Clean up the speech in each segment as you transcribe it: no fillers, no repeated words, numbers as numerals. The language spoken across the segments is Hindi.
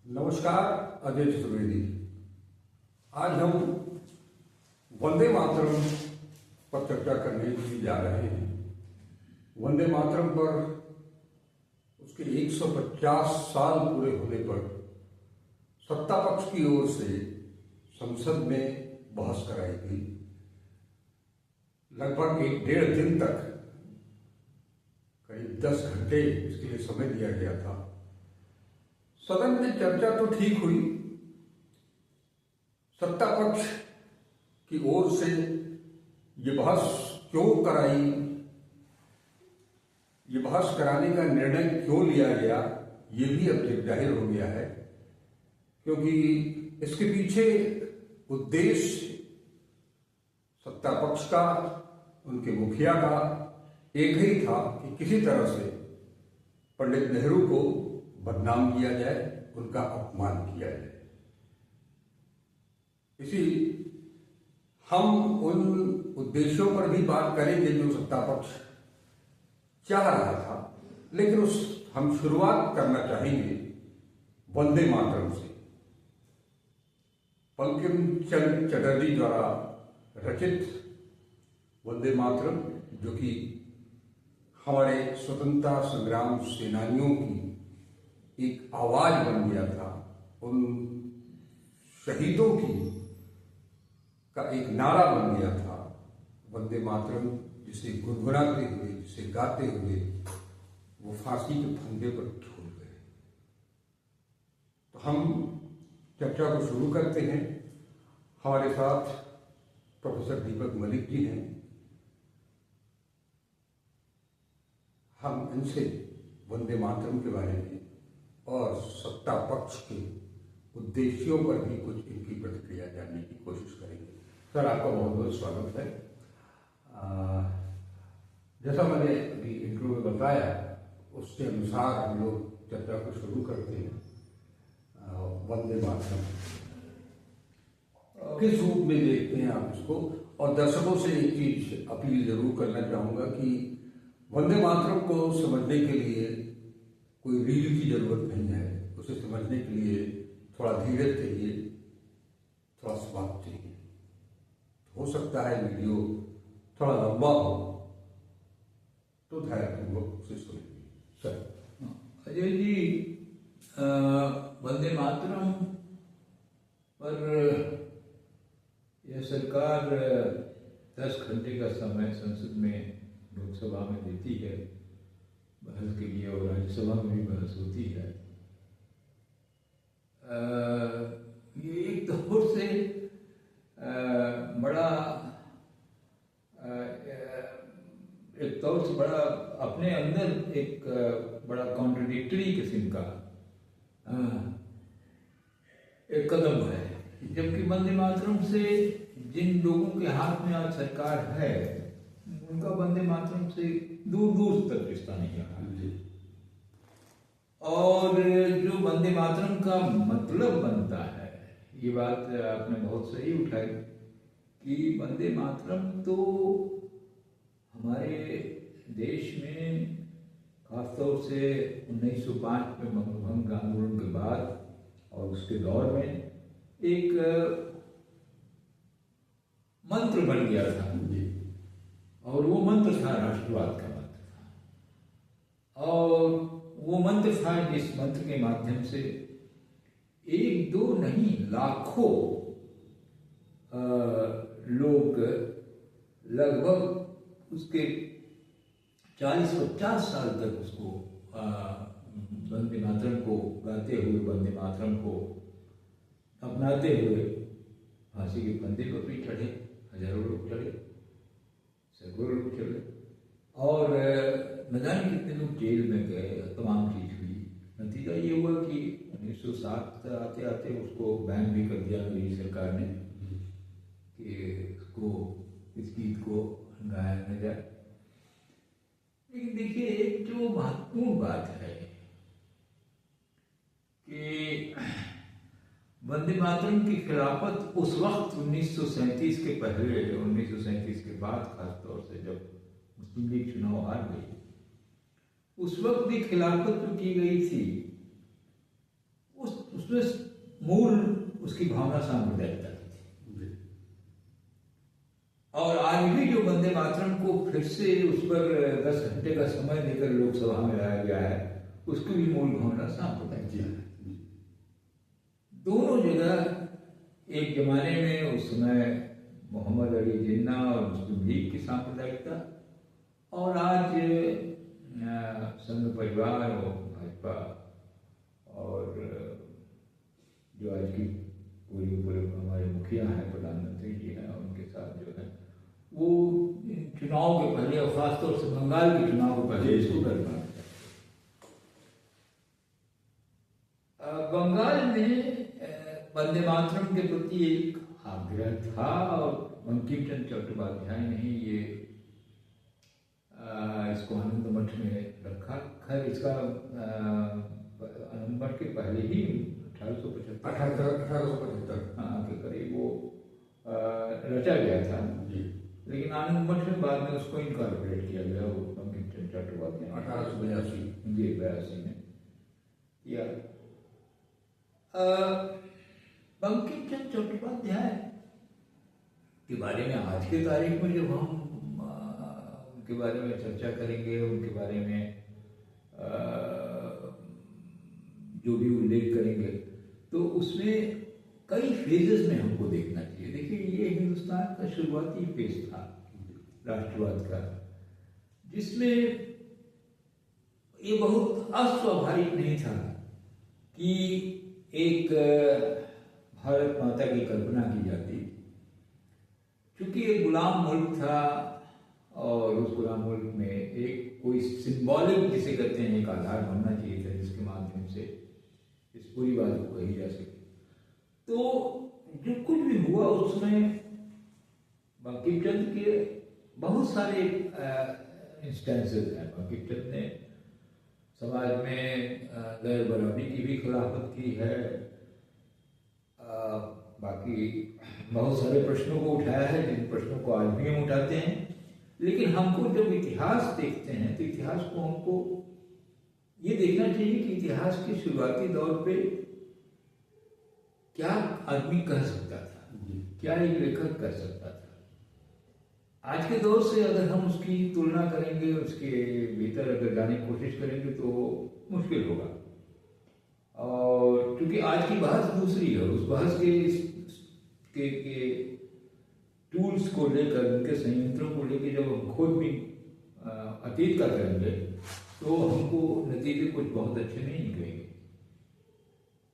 नमस्कार। अजय चतुर्वेदी। आज हम वंदे मातरम पर चर्चा करने के लिए जा रहे हैं। वंदे मातरम पर उसके 150 साल पूरे होने पर सत्ता पक्ष की ओर से संसद में बहस कराई गई। लगभग 1.5 दिन तक, करीब 10 घंटे इसके लिए समय दिया गया था। सदन में चर्चा तो ठीक हुई। सत्ता पक्ष की ओर से ये बहस क्यों कराई, ये बहस कराने का निर्णय क्यों लिया गया, ये भी अब जाहिर हो गया है, क्योंकि इसके पीछे उद्देश्य सत्ता पक्ष का, उनके मुखिया का एक ही था कि किसी तरह से पंडित नेहरू को बदनाम किया जाए, उनका अपमान किया जाए। इसी हम उन उद्देश्यों पर भी बात करेंगे जो सत्ता पक्ष चाह रहा था, लेकिन हम शुरुआत करना चाहेंगे वंदे मातरम से। बंकिम चंद्र चटर्जी द्वारा रचित वंदे मातरम, जो कि हमारे स्वतंत्रता संग्राम सेनानियों की एक आवाज बन गया था, उन शहीदों की का एक नारा बन गया था। वंदे मातरम जिसे गुनगुनाते हुए, जिसे गाते हुए वो फांसी के फंदे पर झूल गए। तो हम चर्चा को शुरू करते हैं। हमारे साथ प्रोफेसर दीपक मलिक जी हैं। हम इनसे वंदे मातरम के बारे में और सत्ता पक्ष के उद्देश्यों पर भी कुछ इनकी प्रतिक्रिया जानने की कोशिश करेंगे। सर, आपका बहुत बहुत स्वागत है। जैसा मैंने अभी इंट्रो में बताया, उसके अनुसार हम लोग चर्चा को शुरू करते हैं। वंदे मातरम किस रूप में देखते हैं आप इसको? और दर्शकों से एक चीज अपील जरूर करना चाहूंगा कि वंदे मातरम को समझने के लिए कोई रील की जरूरत नहीं है। उसे समझने के लिए थोड़ा धीरज चाहिए, थोड़ा स्वाद चाहिए। हो सकता है वीडियो थोड़ा लंबा हो, तो धैर्यपूर्वक उसे सुनिए। सर। अजय जी, वंदे मातरम पर यह सरकार 10 घंटे का समय संसद में, लोकसभा में देती है बहस के लिए, और राज्यसभा में भी बहस होती है। ये एक तौर से बड़ा एक तौर से बड़ा अपने अंदर एक बड़ा कॉन्ट्रडिक्टरी किस्म का एक कदम है। जबकि वंदे मातरम से जिन लोगों के हाथ में आज सरकार है, उनका वंदे मातरम से दूर दूर तक रिश्ता नहीं रहा। और जो वंदे मातरम का मतलब बनता है, ये बात आपने बहुत सही उठाई कि वंदे मातरम तो हमारे देश में खासतौर से 1905 में बंगभंग आंदोलन के बाद और उसके दौर में एक मंत्र बन गया था। और वो मंत्र था राष्ट्रवाद का मंत्र था। और वो मंत्र था जिस मंत्र के माध्यम से एक दो नहीं, लाखों लोग लगभग उसके 40-50 साल तक उसको वंदे मातरम को गाते हुए, वंदे मातरम को अपनाते हुए फांसी के फंदे पर भी चढ़े। हजारों लोग चढ़े, सैकड़ों लोग चढ़े, और न जाने कितने लोग जेल में गए। तमाम चीज हुई। नतीजा ये हुआ कि 1907 आते आते उसको बैन भी कर दिया मेरी सरकार ने कि उसको, इस गीत को गाया न जाए। लेकिन देखिए, एक जो महत्वपूर्ण बात है कि वंदे मातरम की खिलाफत उस वक्त 1937 के पहले, 1937 के बाद, खासतौर से जब मुस्लिम लीग चुनाव हार गई, उस वक्त भी खिलाफत जो की गई थी, उस उसमें मूल उसकी भावना सांप्रदायिकता की थी। और आज भी जो वंदे मातरम को फिर से उस पर 10 घंटे का समय देकर लोकसभा में लाया गया है, उसकी भी मूल भावना सांप्रदायिकता है। दोनों जगह एक जमाने में उस समय मोहम्मद अली जिन्ना और मुस्लिम लीग की सांप्रदायिकता, और आज संघ परिवार और भाजपा और जो आज की पूरे हमारे मुखिया हैं, प्रधानमंत्री जी हैं, उनके साथ जो है वो चुनाव के पहले और खासतौर से बंगाल के चुनाव के पहले इसको कर पाए। बंगाल में वंदे मातरम के प्रति एक आग्रह था और बंकिम चंद्र चट्टोपाध्याय ने ही ये इसको आनंद मठ में रखा। खैर इसका आनंद मठ के पहले ही 1875 के करीब वो रचा गया था, लेकिन आनंद मठ में बाद में उसको इनकॉर्पोरेट किया गया, वो बंकिम चंद्र चट्टोपाध्याय 1882 में किया। बंकिम चंद्र चट्टोपाध्याय के बारे में आज के तारीख में जब हम उनके बारे में चर्चा करेंगे, उनके बारे में जो भी उल्लेख करेंगे, तो उसमें कई फेजेस में हमको देखना चाहिए। देखिए, ये हिंदुस्तान का शुरुआती फेज था राष्ट्रवाद का, जिसमें ये बहुत अस्वाभाविक नहीं था कि एक भारत माता की कल्पना की जाती, क्योंकि एक गुलाम मुल्क था और उस गुलाम मुल्क में एक कोई सिंबॉलिक जिसे कहते हैं एक आधार बनना चाहिए था जिसके माध्यम से इस पूरी बात को कही जा सके। तो जो कुछ भी हुआ उसमें बंकिम चंद्र के बहुत सारे इंस्टेंसेस हैं। बंकिम चंद्र ने समाज में गैर बराबरी की भी खिलाफत की है, बाकी बहुत सारे प्रश्नों को उठाया है जिन प्रश्नों को आज भी हम उठाते हैं। लेकिन हमको जब इतिहास देखते हैं तो इतिहास को हमको ये देखना चाहिए कि इतिहास के शुरुआती दौर पे क्या आदमी कर सकता था, क्या एक लेखक कर सकता था। आज के दौर से अगर हम उसकी तुलना करेंगे, उसके भीतर अगर जाने की कोशिश करेंगे तो मुश्किल होगा। और क्योंकि आज की बहस दूसरी है, उस बहस के टूल्स को लेकर, उनके संयंत्रों को लेकर जब हम खुद भी अतीत का करेंगे तो हमको नतीजे कुछ बहुत अच्छे नहीं निकलेंगे।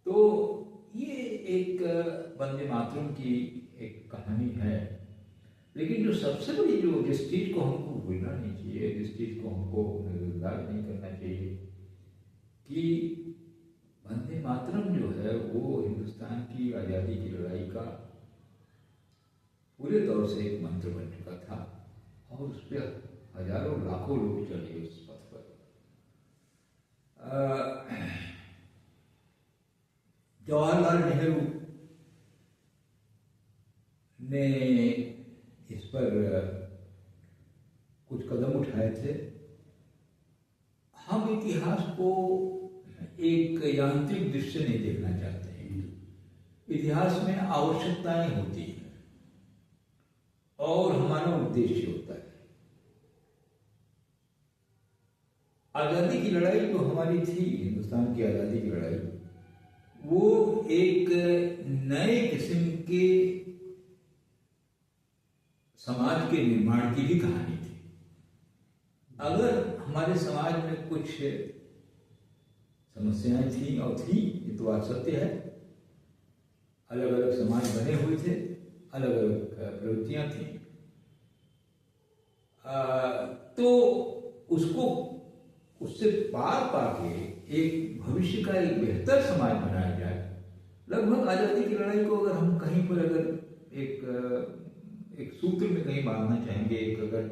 तो ये एक वंदे मातरम की एक कहानी है। लेकिन जो सबसे बड़ी जिस चीज को हमको भूलना नहीं चाहिए, जिस चीज को हमको नजरअंदाज नहीं करना चाहिए, कि वंदे मातरम जो है वो हिंदुस्तान की आज़ादी की लड़ाई का पूरे तौर से एक मंत्र बन चुका था और उस पर हजारों लाखों लोग चले उस पथ पर। जवाहरलाल नेहरू ने इस पर कुछ कदम उठाए थे। हम इतिहास को एक यांत्रिक दृष्टि से नहीं देखना चाहते हैं। इतिहास में आवश्यकताएं होती हैं और हमारा उद्देश्य होता है। आजादी की लड़ाई जो हमारी थी, हिंदुस्तान की आजादी की लड़ाई, वो एक नए किस्म के समाज के निर्माण की भी कहानी थी। अगर हमारे समाज में कुछ समस्याएं थी और थी, ये तो बात सत्य है, अलग अलग समाज बने हुए थे, अलग अलग प्रवृत्तियां थी, तो उसको उससे पार पाके एक भविष्य का एक बेहतर समाज बनाया जाए। लगभग आजादी की लड़ाई को अगर हम कहीं पर अगर एक सूत्र में कहीं बांधना चाहेंगे, एक अगर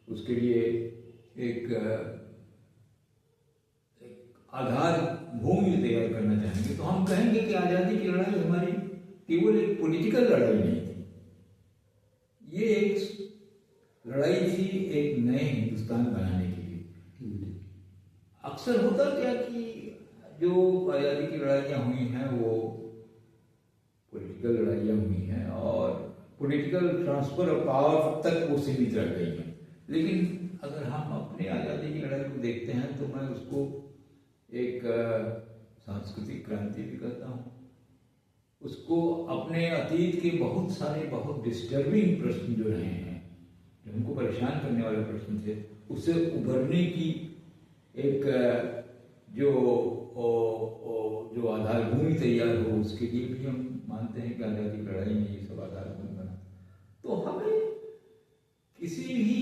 उसके लिए एक आधार भूमि तैयार करना चाहेंगे तो हम कहेंगे कि आजादी की लड़ाई हमारी केवल एक पॉलिटिकल लड़ाई नहीं थी, ये एक लड़ाई थी एक नए हिंदुस्तान बनाने के लिए। अक्सर होता क्या कि जो आज़ादी की लड़ाइयाँ हुई हैं वो पॉलिटिकल लड़ाइयाँ हुई हैं और पॉलिटिकल ट्रांसफर ऑफ पावर तक वो सीमित रह गई हैं। लेकिन अगर हम अपने आज़ादी की लड़ाई को देखते हैं तो मैं उसको एक सांस्कृतिक क्रांति भी कहता हूँ। उसको अपने अतीत के बहुत सारे बहुत डिस्टर्बिंग प्रश्न जो रहे हैं, जो हमको परेशान करने वाले प्रश्न थे, उससे उभरने की एक जो आधारभूमि तैयार हो, उसके लिए भी हम मानते हैं कि आज़ादी की लड़ाई में ये सब आधारभूमि बना। तो हमें किसी भी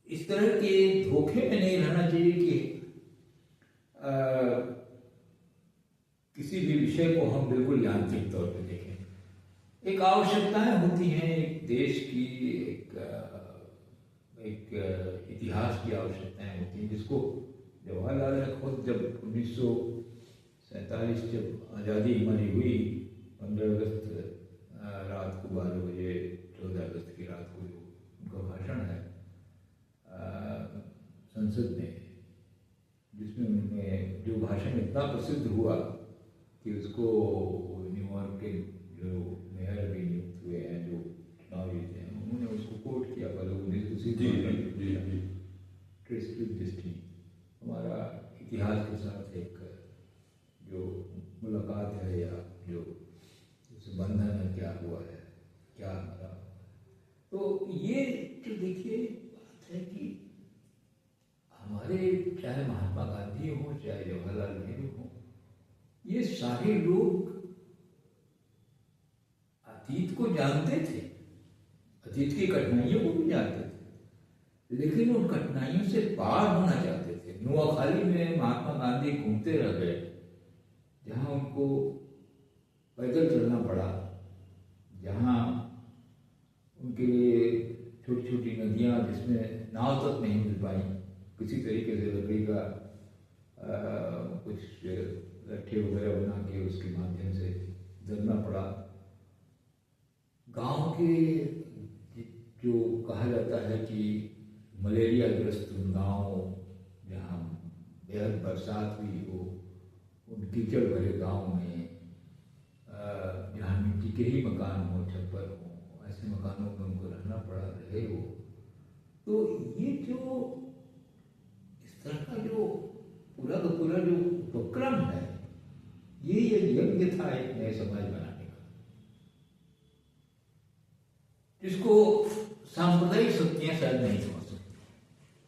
इस तरह के धोखे में नहीं रहना चाहिए कि किसी भी विषय को हम बिल्कुल यांत्रिक तौर पर देखें। एक आवश्यकताएं होती हैं एक देश की, एक इतिहास की आवश्यकताएं होती हैं, जिसको जवाहरलाल ने खुद जब 1947 जब आज़ादी हमारी हुई, 15 अगस्त रात को 12 बजे, 14 अगस्त की रात को जो उनका भाषण है संसद में, जिसमें उन्होंने जो भाषण इतना प्रसिद्ध हुआ कि उसको न्यूयॉर्क के जो मेयर भी नियुक्त हुए हैं, जो चुनाव जीते हैं, उन्होंने उसको कोट किया। पर हमारा इतिहास के साथ एक जो मुलाकात है या जो बंधन है, क्या हुआ है, क्या हमारा, तो ये जो देखिए बात है कि हमारे चाहे महात्मा गांधी हो, चाहे जवाहरलाल नेहरू हो, ये सारे लोग अतीत को जानते थे, अतीत की कठिनाइयों को भी जानते थे, लेकिन उन कठिनाइयों से पार होना चाहते थे। नुआखाली में महात्मा गांधी घूमते रह गए, जहाँ उनको पैदल चलना पड़ा, जहाँ उनके लिए छोटी छोटी नदियाँ जिसमें नाव तक नहीं मिल पाई, किसी तरीके से लकड़ी का कुछ लट्ठे वगैरह बना के उसके माध्यम से गुजरना पड़ा। गांव के जो कहा जाता है कि मलेरिया ग्रस्त गांव, जहाँ बेहद बरसात हुई हो, उन कीचड़ भरे गांव में, जहाँ मिट्टी के ही मकान हो, छप्पर हो, ऐसे मकानों में उनको रहना पड़ा, रहे हो। तो ये जो इस तरह का जो पूरा का पूरा जो उपक्रम है, ये यज्ञ था एक नए समाज बनाने का, जिसको सांप्रदायिक शक्तियां शायद नहीं समझ सकती,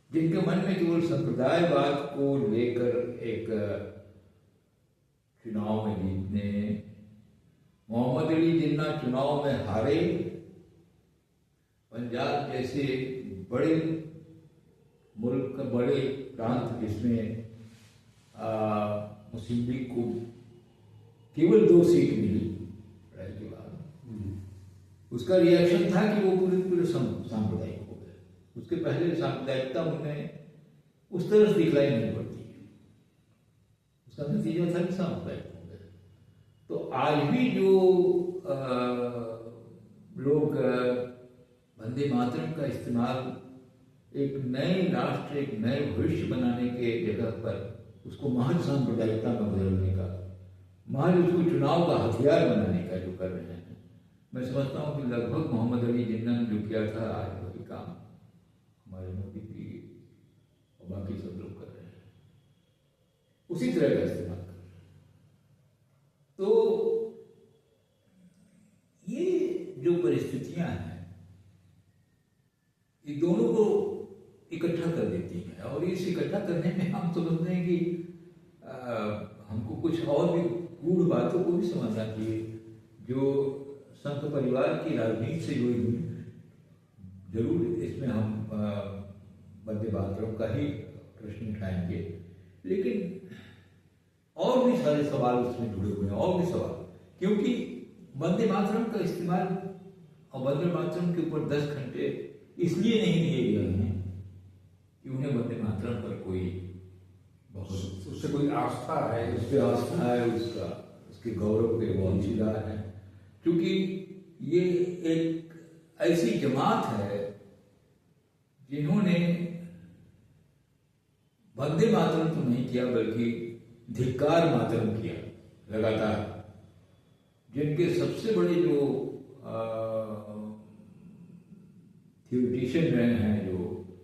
जिनके मन में केवल संप्रदायवाद को लेकर एक चुनाव में जीतने, मोहम्मद अली जिन्ना चुनाव में हारे, पंजाब जैसे बड़े मुल्क, बड़े प्रांत जिसमें मुस्लिम लीग को केवल 2 सीट मिली लड़ाई के बाद, उसका रिएक्शन था कि वो पूरे सांप्रदायिक हो गए। उसके पहले सांप्रदायिकता उनमें उस तरह से दिखलाई नहीं पड़ती है, उसका नतीजा था कि सांप्रदायिक हो गए। तो आज भी जो लोग वंदे मातरम का इस्तेमाल एक नए राष्ट्र, एक नए भविष्य बनाने के जगह पर उसको महज सांप्रदायिकता में बदलने का, महज उसको चुनाव का हथियार बनाने का जो कर रहे हैं, मैं समझता हूँ कि लगभग मोहम्मद अली जिन्ना ने जो किया था, आज वही काम हमारे मोदी जी और बाकी सब लोग कर रहे हैं, उसी तरह का इस्तेमाल कर रहे हैं। तो ये जो परिस्थितियां हैं, ये दोनों को इकट्ठा कर देती हैं, और इस इकट्ठा करने में हम समझते हैं कि हमको कुछ और भी गूढ़ बातों को भी समझना चाहिए, जो संत परिवार की राजनीति से जुड़ी हुई। जरूर इसमें हम वंदे मातरम का ही प्रश्न उठाएंगे, लेकिन और भी सारे सवाल उसमें जुड़े हुए हैं, और भी सवाल, क्योंकि वंदे मातरम का इस्तेमाल और वंदे मातरम के ऊपर 10 घंटे इसलिए नहीं दिए गए हैं कि उन्हें वंदे मातरम पर कोई बहुत उससे कोई आस्था है, उस पर आस्था है, उसके गौरव पे वो अंशीदार है, क्योंकि ये एक ऐसी जमात है जिन्होंने वंदे मातरम तो नहीं किया बल्कि धिक्कार मातरम किया लगातार। जिनके सबसे बड़े जो थियोरिटिशियन रहे हैं, जो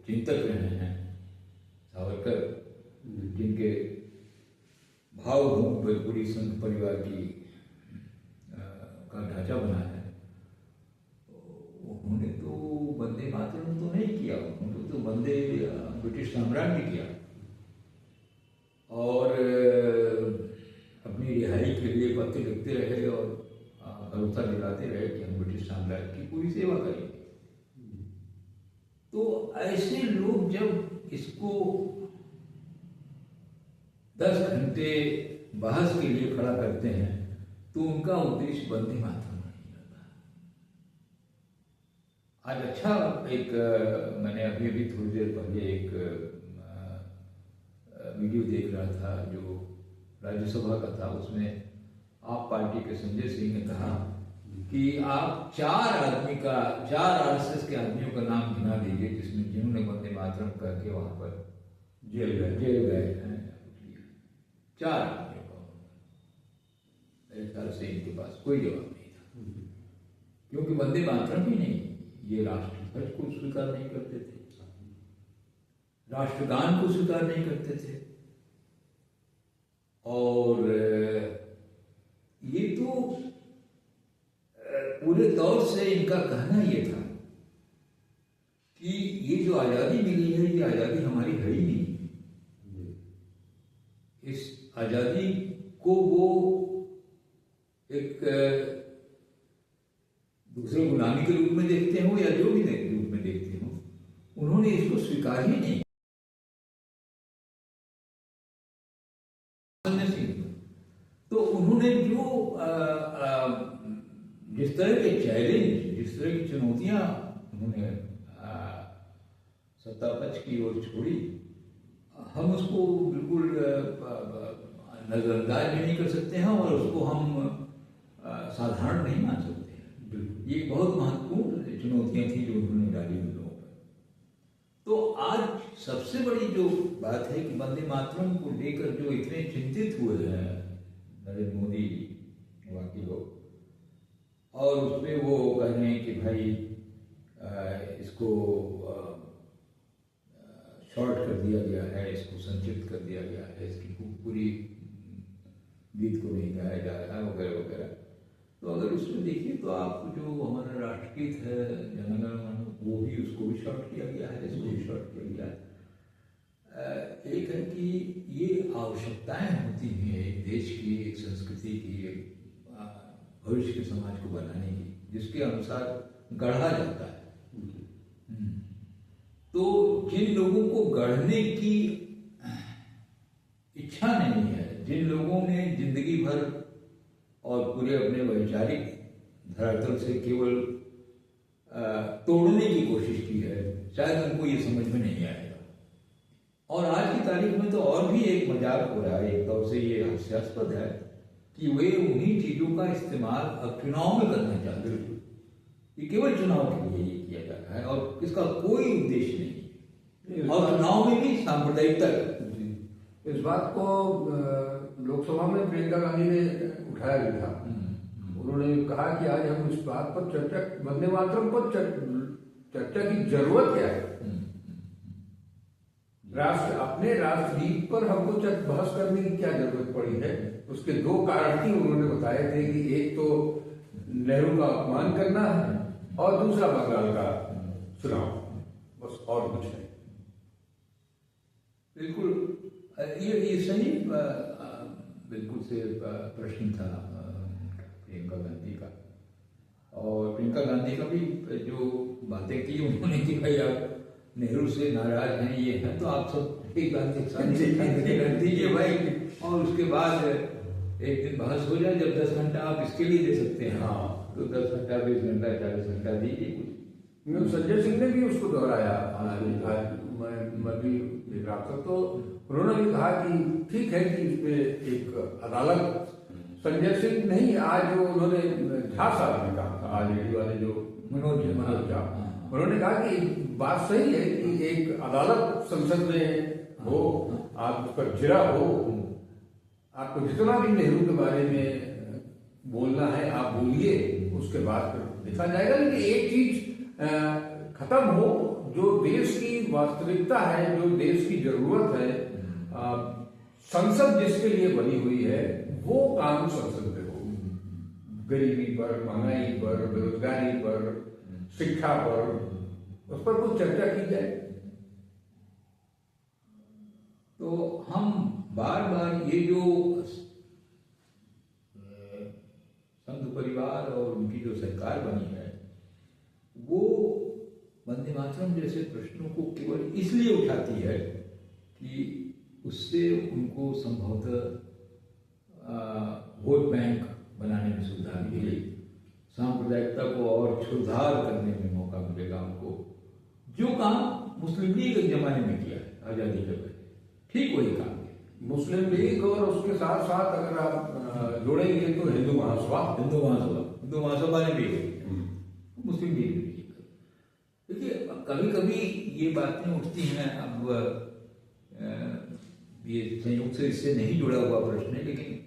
चिंतक रहे हैं, सावरकर, जिनके भावभूमि पर पूरी संघ परिवार की का ढांचा बना है, उन्होंने तो वंदे मातरम तो नहीं किया, उन्होंने तो वंदे ब्रिटिश साम्राज्य किया और अपनी रिहाई के लिए पत्र लिखते रहे और भरोसा दिलाते रहे कि हम ब्रिटिश साम्राज्य की पूरी सेवा करेंगे। तो ऐसे लोग जब इसको 10 घंटे बहस के लिए खड़ा करते हैं तो उनका उद्देश्य वंदे मातरम नहीं रहता। आज अच्छा एक मैंने अभी थोड़ी देर पहले एक वीडियो देख रहा था जो राज्यसभा का था। उसमें आप पार्टी के संजय सिंह ने कहा कि आप 4 RSS के आदमियों का नाम गिना दीजिए जिन्होंने वंदे मातरम करके वहां पर जेल गए हैं। 4 आदमियों का मेरे ख्याल से इनके पास कोई जवाब नहीं था, क्योंकि वंदे मातरम ही नहीं, ये राष्ट्रध्वज को स्वीकार नहीं करते थे, राष्ट्रगान को स्वीकार नहीं करते थे। और ये तो पूरे तौर से इनका कहना ये था कि ये जो आज़ादी मिली है, ये आज़ादी हमारी है ही नहीं। इस आज़ादी को वो एक दूसरे गुलामी के रूप में देखते हो या जो भी रूप में देखते हो, उन्होंने इसको स्वीकार ही नहीं। तो उन्होंने जो जिस तरह के चैलेंज, जिस तरह की चुनौतियां उन्होंने सत्ता पक्ष की ओर छोड़ी, हम उसको बिल्कुल नजरअंदाज भी नहीं कर सकते हैं और उसको हम साधारण नहीं मान सकते हैं। ये बहुत महत्वपूर्ण चुनौतियां थी जो उन्होंने डाली उन लोगों पर। तो आज सबसे बड़ी जो बात है कि वंदे मातरम को लेकर जो इतने चिंतित हुए हैं नरेंद्र मोदी बाकी लोग, और उसमें वो कह रहे हैं कि भाई इसको शॉर्ट कर दिया गया है, इसको संक्षिप्त कर दिया गया है, इसकी पूरी गीत को नहीं गाया जा रहा है वगैरह वगैरह। तो अगर उसमें देखिए तो आप जो हमारा राष्ट्रगीत है जन गण मन, वो भी उसको भी शॉर्ट किया गया है, इसको भी शॉर्ट किया गया है। एक है कि ये आवश्यकताएं होती हैं एक देश की, एक संस्कृति की, एक भविष्य के समाज को बनाने की, जिसके अनुसार गढ़ा जाता है। तो जिन लोगों को गढ़ने की इच्छा नहीं है, जिन लोगों ने जिंदगी भर और पूरे अपने वैचारिक धरातल से केवल तोड़ने की कोशिश की है, शायद उनको ये समझ में नहीं आएगा। और आज की तारीख में तो और भी एक मजाक हो रहा है, एक तौर से ये हास्यास्पद है कि वे उन्हीं चीजों का इस्तेमाल अब चुनाव में करना चाहते हैं। ये केवल चुनाव के लिए ये किया जा रहा है और इसका कोई उद्देश्य नहीं, और चुनाव में भी सांप्रदायिकता। इस बात को लोकसभा में प्रियंका गांधी ने उठाया भी था। उन्होंने कहा कि आज हम इस बात पर चर्चा, वंदे मातरम पर चर्चा की जरूरत क्या है। अपने राष्ट्रगीत पर हमको बहस करने की क्या जरूरत पड़ी है। उसके 2 कारण ही उन्होंने बताए थे कि एक तो नेहरू का अपमान करना है और दूसरा बंगाल का चुनाव, बस और कुछ नहीं। बिल्कुल ये सही बिल्कुल से प्रश्न था प्रियंका गांधी का। और प्रियंका गांधी का भी जो बातें की उन्होंने कि भाई आप नेहरू से नाराज हैं, ये है, तो आप सब एक बात कर दीजिए भाई, और उसके बाद एक दिन बहस हो जाए जब 10 घंटा आप इसके लिए दे सकते हैं। हाँ, तो 10 घंटा 20 घंटा 40 घंटा दीजिए कुछ। संजय सिंह ने भी उसको दोहराया, मैं भी देख रहा था, तो उन्होंने भी कहा कि ठीक है कि इसमें एक अदालत, संजय सिंह नहीं, आज जो उन्होंने झा साहब ने कहा था, आज रेडी वाले जो मनोज झा, उन्होंने कहा कि बात सही है कि एक अदालत संसद में हो, आप उस पर जिरा हो, आपको जितना भी नेहरू के बारे में बोलना है आप बोलिए, उसके बाद फिर देखा जाएगा। लेकिन एक चीज खत्म हो, जो देश की वास्तविकता है, जो देश की जरूरत है, संसद जिसके लिए बनी हुई है वो काम संसद में हो। गरीबी पर, महंगाई पर, बेरोजगारी पर, शिक्षा पर, उस पर कुछ चर्चा की जाए। तो हम बार बार ये जो संघ परिवार और उनकी जो सरकार बनी है, वो वंदे मातरम जैसे प्रश्नों को केवल इसलिए उठाती है कि उससे उनको संभवतः वोट बैंक बनाने में सुविधा मिलेगी, सांप्रदायिकता को और क्षुरधार करने में मौका मिलेगा उनको। जो काम मुस्लिम लीग एक जमाने में किया है आज़ादी के पहले, ठीक वही काम है मुस्लिम लीग, और उसके साथ साथ अगर आप जोड़ेंगे तो हिंदू महासभा ने भी मुस्लिम लीग ने भी। देखिए, कभी कभी ये बातें उठती हैं, अब ये संयोग से इससे नहीं जुड़ा हुआ प्रश्न है, लेकिन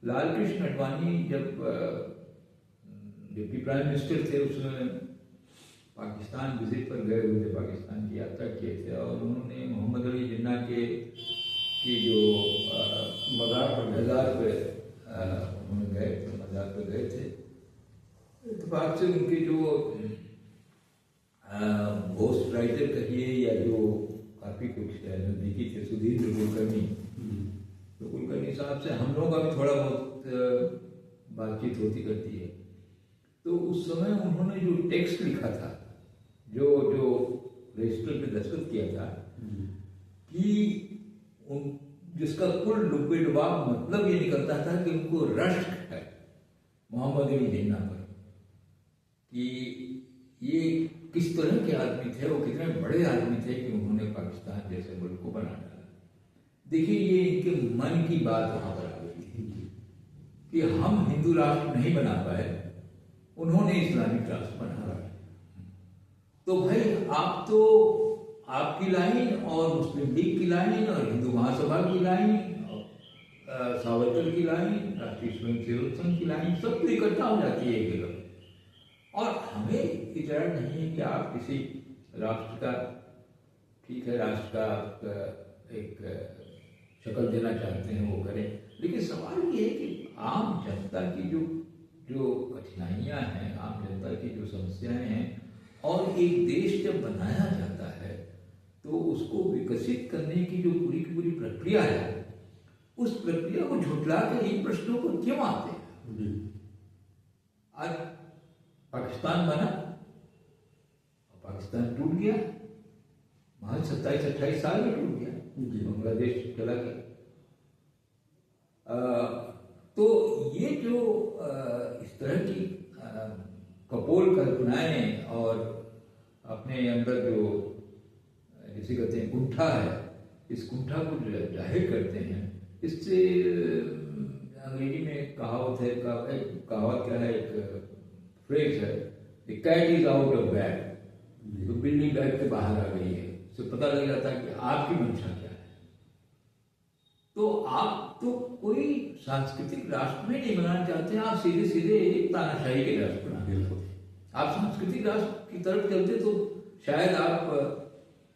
लालकृष्ण आडवाणी जब डिप्टी प्राइम मिनिस्टर थे, उसमें पाकिस्तान विजिट पर गए हुए थे, पाकिस्तान की यात्रा किए थे, और उन्होंने मोहम्मद अली जिन्ना की जो मज़ार पे उन्होंने गए थे, मज़ार पे गए थे। इत्तेफाक से उनके जो घोस्ट राइटर कहिए या जो काफ़ी कुछ नज़दीकी थे, सुधींद्र कुलकर्णी, तो कुलकर्णी साहब से हम लोगों का भी थोड़ा बहुत बातचीत होती करती है। तो उस समय उन्होंने जो टेक्स्ट लिखा था, जो रजिस्टर पे दस्तखत किया था, कि जिसका कुल लुब्बे-लुबाब मतलब ये निकलता था कि उनको रश्क है मोहम्मद अली जिन्ना पर, कि ये किस तरह के आदमी थे, वो कितने बड़े आदमी थे कि उन्होंने पाकिस्तान जैसे मुल्क को बना डाला। देखिए, ये इनके मन की बात वहां पर आ गई थी कि हम हिंदू राष्ट्र नहीं बना पाए, उन्होंने इस्लामिक राष्ट्र बना रहा है। तो भाई, आप तो आपकी लाइन और मुस्लिम लीग की लाइन और हिंदू महासभा की लाइन, सावरकर की लाइन, राष्ट्रीय स्वयंसेवक संघ की लाइन, सब तो इकट्ठा हो जाती है एक जगह। और हमें इजाज़त नहीं है कि आप किसी राष्ट्र का, ठीक है, राष्ट्र का एक शक्ल देना चाहते हैं वो करें, लेकिन सवाल ये है कि आम जनता की जो कठिनाइयाँ हैं, आम जनता की जो समस्याएं हैं, और एक देश जब बनाया जाता है तो उसको विकसित करने की जो पूरी की पूरी प्रक्रिया है, उस प्रक्रिया को झुठला कर इन प्रश्नों को क्यों आते हैं? आज पाकिस्तान बना और पाकिस्तान टूट गया, महज 27-28 साल में टूट गया, बांग्लादेश चला गया। तो ये जो इस तरह की कपोल कल्पनाएं और अपने अंदर जो जिसे कहते हैं कुंठा है, इस कुंठा को जाहिर करते हैं, इससे अंग्रेजी में कहावत है, कहावत क्या है, एक फ्रेज है, the cat is out of bag, तो बिल्ली बैग के बाहर आ गई है, उससे पता लग जाता है कि आपकी मंशा क्या है। तो आप तो कोई सांस्कृतिक राष्ट्र में नहीं बनाना चाहते, आप सीधे सीधे एक तानाशाही के राष्ट्र बनाते हैं। आप सांस्कृतिक राष्ट्र की तरफ चलते तो शायद आप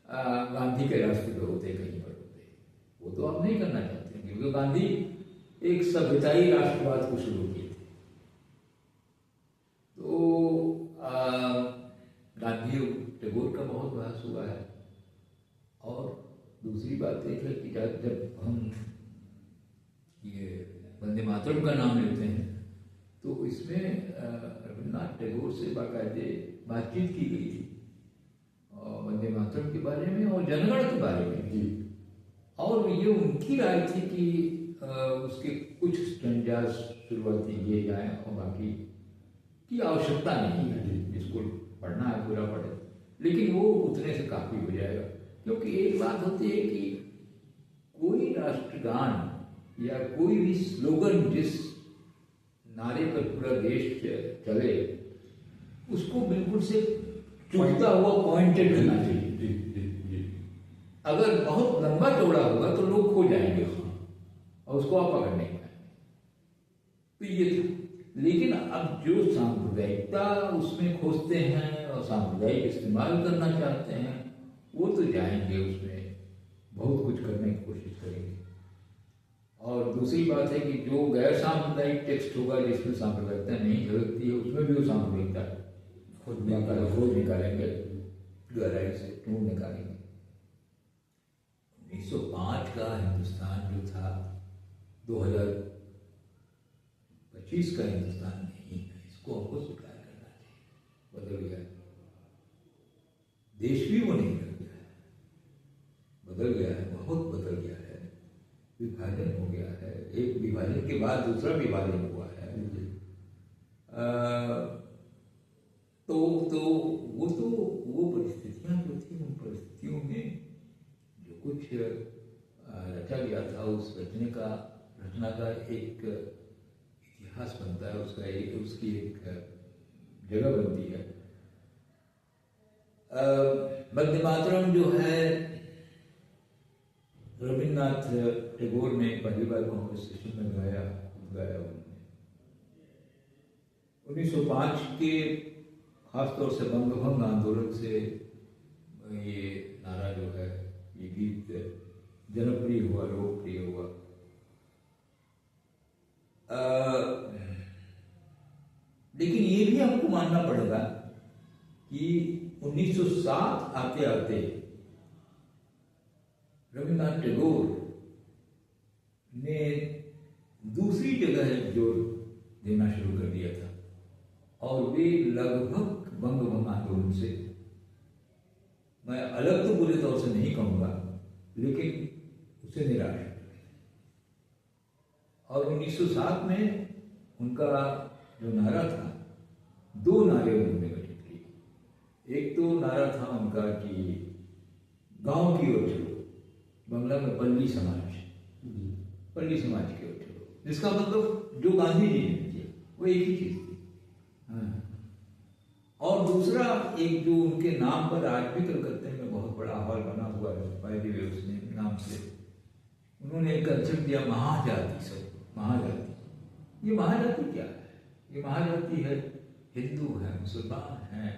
गांधी के रास्ते पर होते, कहीं पर होते, वो तो आप नहीं करना चाहते, क्योंकि गांधी एक सभ्यताई राष्ट्रवाद को शुरू किए थे। तो गांधी और टैगोर का बहुत बहस हुआ है। और दूसरी बात एक है कि जब हम ये वंदे मातरम का नाम लेते हैं, तो इसमें रविन्द्रनाथ टैगोर से बाकायदे बातचीत की गई थी वंदे मातरम के बारे में और जनगण के बारे में भी, और ये उनकी राय थी कि उसके कुछ स्टैंजास शुरुआती ये जाए और बाकी की आवश्यकता नहीं है, जिसको पढ़ना है पूरा पढ़े, लेकिन वो उतने से काफ़ी हो जाएगा। क्योंकि एक बात होती है कि कोई राष्ट्रगान या कोई भी स्लोगन जिस नारे पर पूरा देश चले, उसको बिल्कुल से चुभता हुआ पॉइंटेड होना चाहिए। अगर बहुत लंबा चौड़ा होगा तो लोग खो जाएंगे उसमें और उसको आप पकड़ नहीं पाएंगे। तो ये था। लेकिन अब जो सांप्रदायिकता उसमें खोजते हैं और सांप्रदायिक इस्तेमाल करना चाहते हैं, वो तो जाएंगे उसमें, बहुत कुछ करने की कोशिश करेंगे। और दूसरी बात है कि जो गैर सांप्रदायिक टेक्स्ट होगा जिसमें सांप्रदायिकता नहीं झलकती है, उसमें भी वो सांप्रदायिकता खोज निकालेंगे, गहराई से ढूंढ निकालेंगे। 1905 का हिंदुस्तान जो था 2025 का हिंदुस्तान नहीं है, इसको हमको स्वीकार करना चाहिए। बदल गया है, देश भी वो नहीं रह गया है, बदल गया है, बहुत बदल गया है, विभाजन हो गया है, एक विभाजन के बाद दूसरा विभाजन हुआ है। तो वो परिस्थितियां जो थी, उन परिस्थितियों में जो कुछ रचा गया था, उस रचना का एक इतिहास बनता है, उसकी एक जगह बनती है। वंदे मातरम जो है रविन्द्रनाथ टैगोर ने पहली बार कांग्रेस स्टेशन में गाया उन्होंने 1905 के, खासतौर से बंगभंग आंदोलन से ये नारा जो है, ये गीत जनप्रिय हुआ, लोकप्रिय हुआ। लेकिन ये भी हमको मानना पड़ेगा कि 1907 आते आते रविन्द्रनाथ टैगोर ने दूसरी जगह जोर देना शुरू कर दिया था, और वे लगभग बंगभंग आंदोलन से, मैं अलग तो बुरे तौर से नहीं कहूँगा, लेकिन उसे निराश हो गए। और 1907 में उनका जो नारा था, दो नारे उन्होंने गठित किए। एक तो नारा था उनका कि गांव की ओर चलो, बंगला में पल्ली समाज की ओर चलो, जिसका मतलब जो गांधी जी ने किया वो एक ही चीज थी। और दूसरा एक जो उनके नाम पर आज भी कलकत्ते में बहुत बड़ा हॉल बना हुआ है, पहले भी उसने नाम से उन्होंने एक कंसेप्ट दिया, महाजाति। सब महाजाति, ये महाजाति क्या है? ये महाजाति है, हिंदू है, मुसलमान हैं,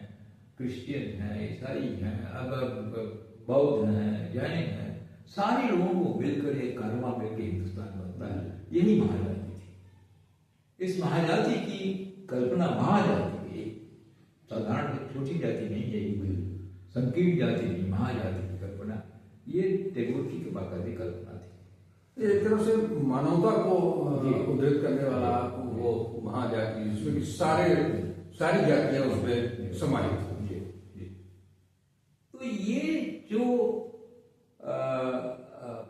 क्रिश्चियन हैं, ईसाई हैं, अब बौद्ध हैं, जैन हैं, सारे लोगों को मिलकर एक कारवां मिलकर हिंदुस्तान बनता है। यही महाजाति थी। इस महाजाति की कल्पना, महाजाति साधारण छोटी जाति नहीं है, संकीर्ण जाति नहीं, महाजाति की कल्पना, ये टैगोर की बाकायदे कल्पना थी। एक तरफ से मानवता को उद्धृत करने वाला वो महाजाति, जिसमें कि सारी जातियां उसमें समाहित होंगी। तो ये जो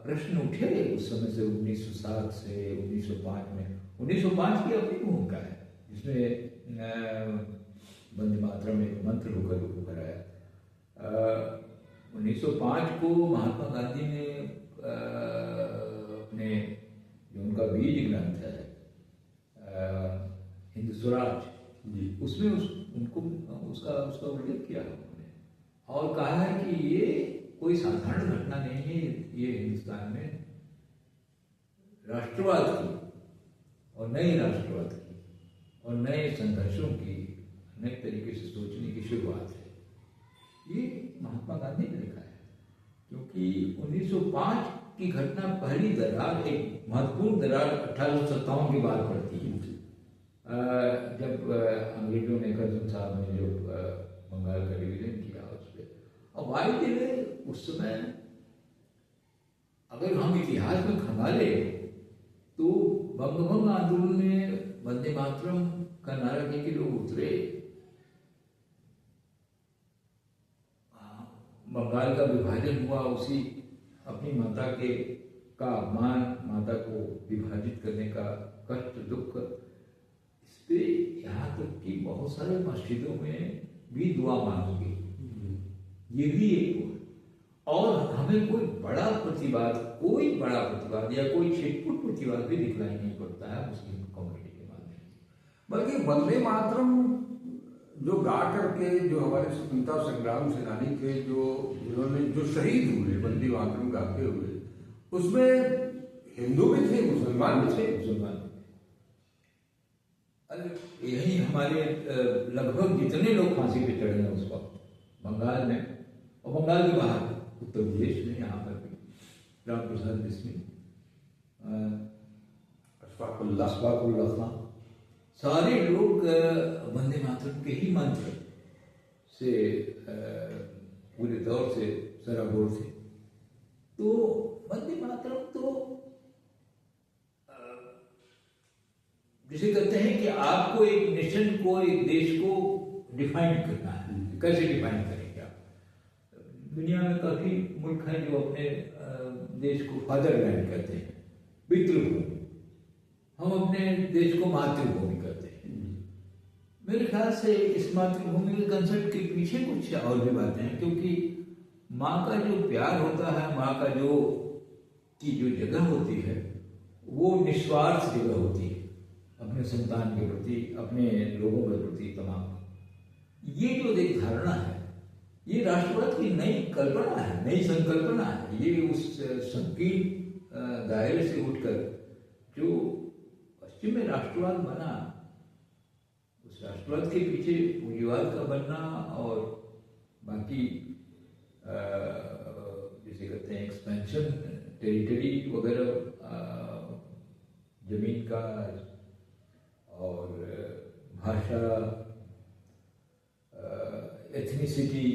प्रश्न उठे उस समय से 1907 से 1905 में, 1905 की अपनी भूमिका है, जिसमें वंदे मातरम एक मंत्र होकर आया। 1905 को महात्मा गांधी ने अपने जो उनका बीज ग्रंथ है हिंद स्वराज, उसमें उनको उसका उल्लेख किया उन्होंने, और कहा है कि ये कोई साधारण घटना नहीं है, ये हिंदुस्तान में राष्ट्रवाद की और नई राष्ट्रवाद की और नए संघर्षों की, नए तरीके से सोचने की शुरुआत है। ये महात्मा गांधी ने लिखा है, क्योंकि 1905 की घटना पहली दरार, एक महत्वपूर्ण दरार 1857 के बाद पड़ती है, जब अंग्रेजों ने कर्जन साहब ने जो बंगाल का डिवीजन किया उस पर। और वायदे उस समय अगर हम इतिहास में खंगाले तो बंगभंग आंदोलन में वंदे मातरम का नारा लेके लोग उतरे, बंगाल का विभाजन हुआ, उसी अपनी माता का अपमान, माता को विभाजित करने का कष्ट, दुख, इस पे यहाँ तक कि बहुत सारे मस्जिदों में भी दुआ मांगी गई। ये भी एक हुआ। और हमें कोई बड़ा प्रतिवाद या कोई छिटपुट प्रतिवाद भी दिखलाई नहीं पड़ता है मुस्लिम कम्युनिटी के माध्यम से। बल्कि वंदे मातरम जो गा करके जो हमारे स्वतंत्रता संग्राम सेनानी थे, जो जिन्होंने जो शहीद हुए वंदे मातरम गाते हुए, उसमें हिंदू भी थे, मुसलमान भी थे। मुसलमान यही हमारे लगभग जितने लोग फांसी पे चढ़े हैं उस वक्त बंगाल में और बंगाल के बाहर उत्तर प्रदेश में, यहाँ पर भी राम प्रसाद बिस्मिल, अशफाकुल्लाह खां, सारे लोग वंदे मातरम के ही मंत्र से पूरे दौर से सराबोर थे। तो वंदे मातरम तो जिसे कहते हैं कि आपको एक नेशन को, एक देश को डिफाइन करना है। कैसे डिफाइन करेंगे आप? दुनिया में काफी मुल्क हैं जो अपने देश को फादरलैंड कहते हैं, पितृभूमि। हम अपने देश को मातृभूमि कहते हैं। मेरे ख्याल से इस मातृभूमि के कंसेप्ट के पीछे कुछ और भी बातें हैं, क्योंकि माँ का जो प्यार होता है, माँ का जो जगह होती है, वो निस्वार्थ जगह होती है अपने संतान के प्रति, अपने लोगों के प्रति तमाम। ये जो एक धारणा है, ये राष्ट्रवाद की नई कल्पना है, नई संकल्पना है। ये उस संकीर्ण दायरे से उठकर जो पश्चिम में राष्ट्रवाद बना, उस राष्ट्रवाद के पीछे पूंजीवाद का बनना और बाकी जिसे कहते हैं एक्सपेंशन, टेरिटरी वगैरह, जमीन का और भाषा, एथनिसिटी,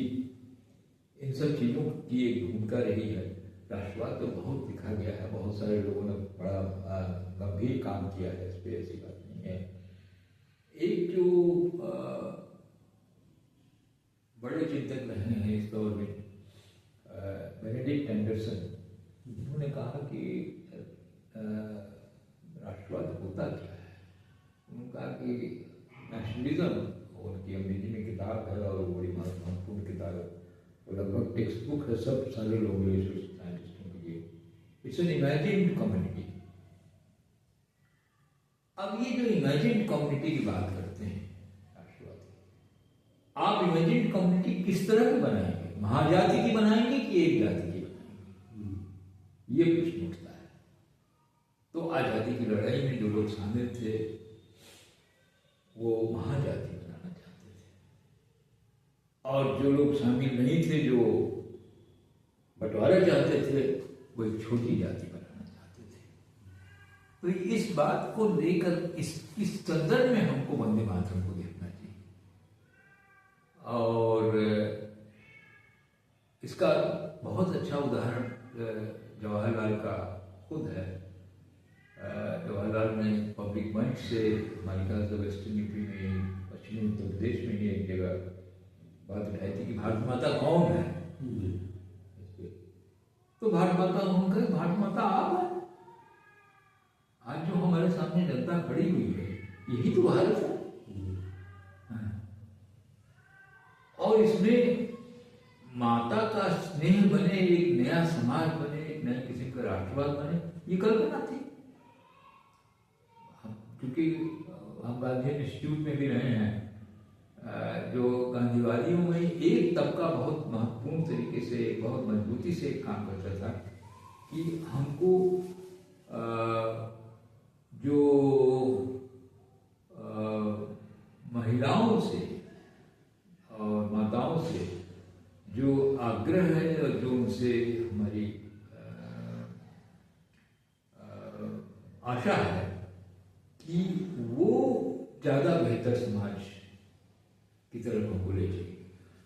इन सब चीज़ों की एक भूमिका रही है। राष्ट्रवाद तो बहुत लिखा गया है, बहुत सारे लोगों ने बड़ा गंभीर काम किया है इस पर, ऐसी बात नहीं है। एक जो बड़े चिंतक रहे हैं इस दौर में, बेनेडिक्ट एंडरसन, उन्होंने कहा कि राष्ट्रवाद होता क्या है। उन्होंने कहा कि नेशनलिज्म, उनकी अंग्रेजी में किताब है और वो बड़ी महत्वपूर्ण किताब है, वो लगभग टेक्स्ट बुक है सब सारे लोगों के लिए, साइंटिस्टों के लिए। It's an imagined community. अब ये जो इमेजिन्ड कम्युनिटी की बात करते हैं राष्ट्रवादी, आप इमेजिन्ड कम्युनिटी किस तरह की बनाएंगे? महाजाति की बनाएंगे कि एक जाति की बनाएंगे? ये प्रश्न उठता है। तो आजादी की लड़ाई में जो लोग शामिल थे वो महाजाति बनाना चाहते थे, और जो लोग शामिल नहीं थे, जो बंटवारा चाहते थे, वो एक छोटी जाति बनाना चाहते थे। तो इस बात को लेकर इस संदर्भ में हमको वंदे मातरम को देखना चाहिए। और इसका बहुत अच्छा उदाहरण जवाहरलाल का खुद है। जवाहरलाल ने पब्लिक मंच से हमारी कहा वेस्टर्न यूपी में, पश्चिमी उत्तर प्रदेश में ही एक जगह बात उठाई थी कि भारत माता कौन है। तो भारत माता उन्होंने कहा, भारत माता आप है। आज जो हमारे सामने जनता खड़ी हुई है, यही तो भारत है। और इसमें माता का स्नेह बने, एक नया समाज बने, एक नए किस्म का राष्ट्रवाद बने, ये कल्पना थी। क्योंकि हम गांधी इंस्टीट्यूट में भी रहे हैं, जो गांधीवादियों में एक तबका बहुत महत्वपूर्ण तरीके से, बहुत मजबूती से काम करता था कि हमको जो महिलाओं से और माताओं से जो आग्रह है और जो उनसे हमारी आशा है कि वो ज़्यादा बेहतर समाज की तरफ हमको ले जाएगी।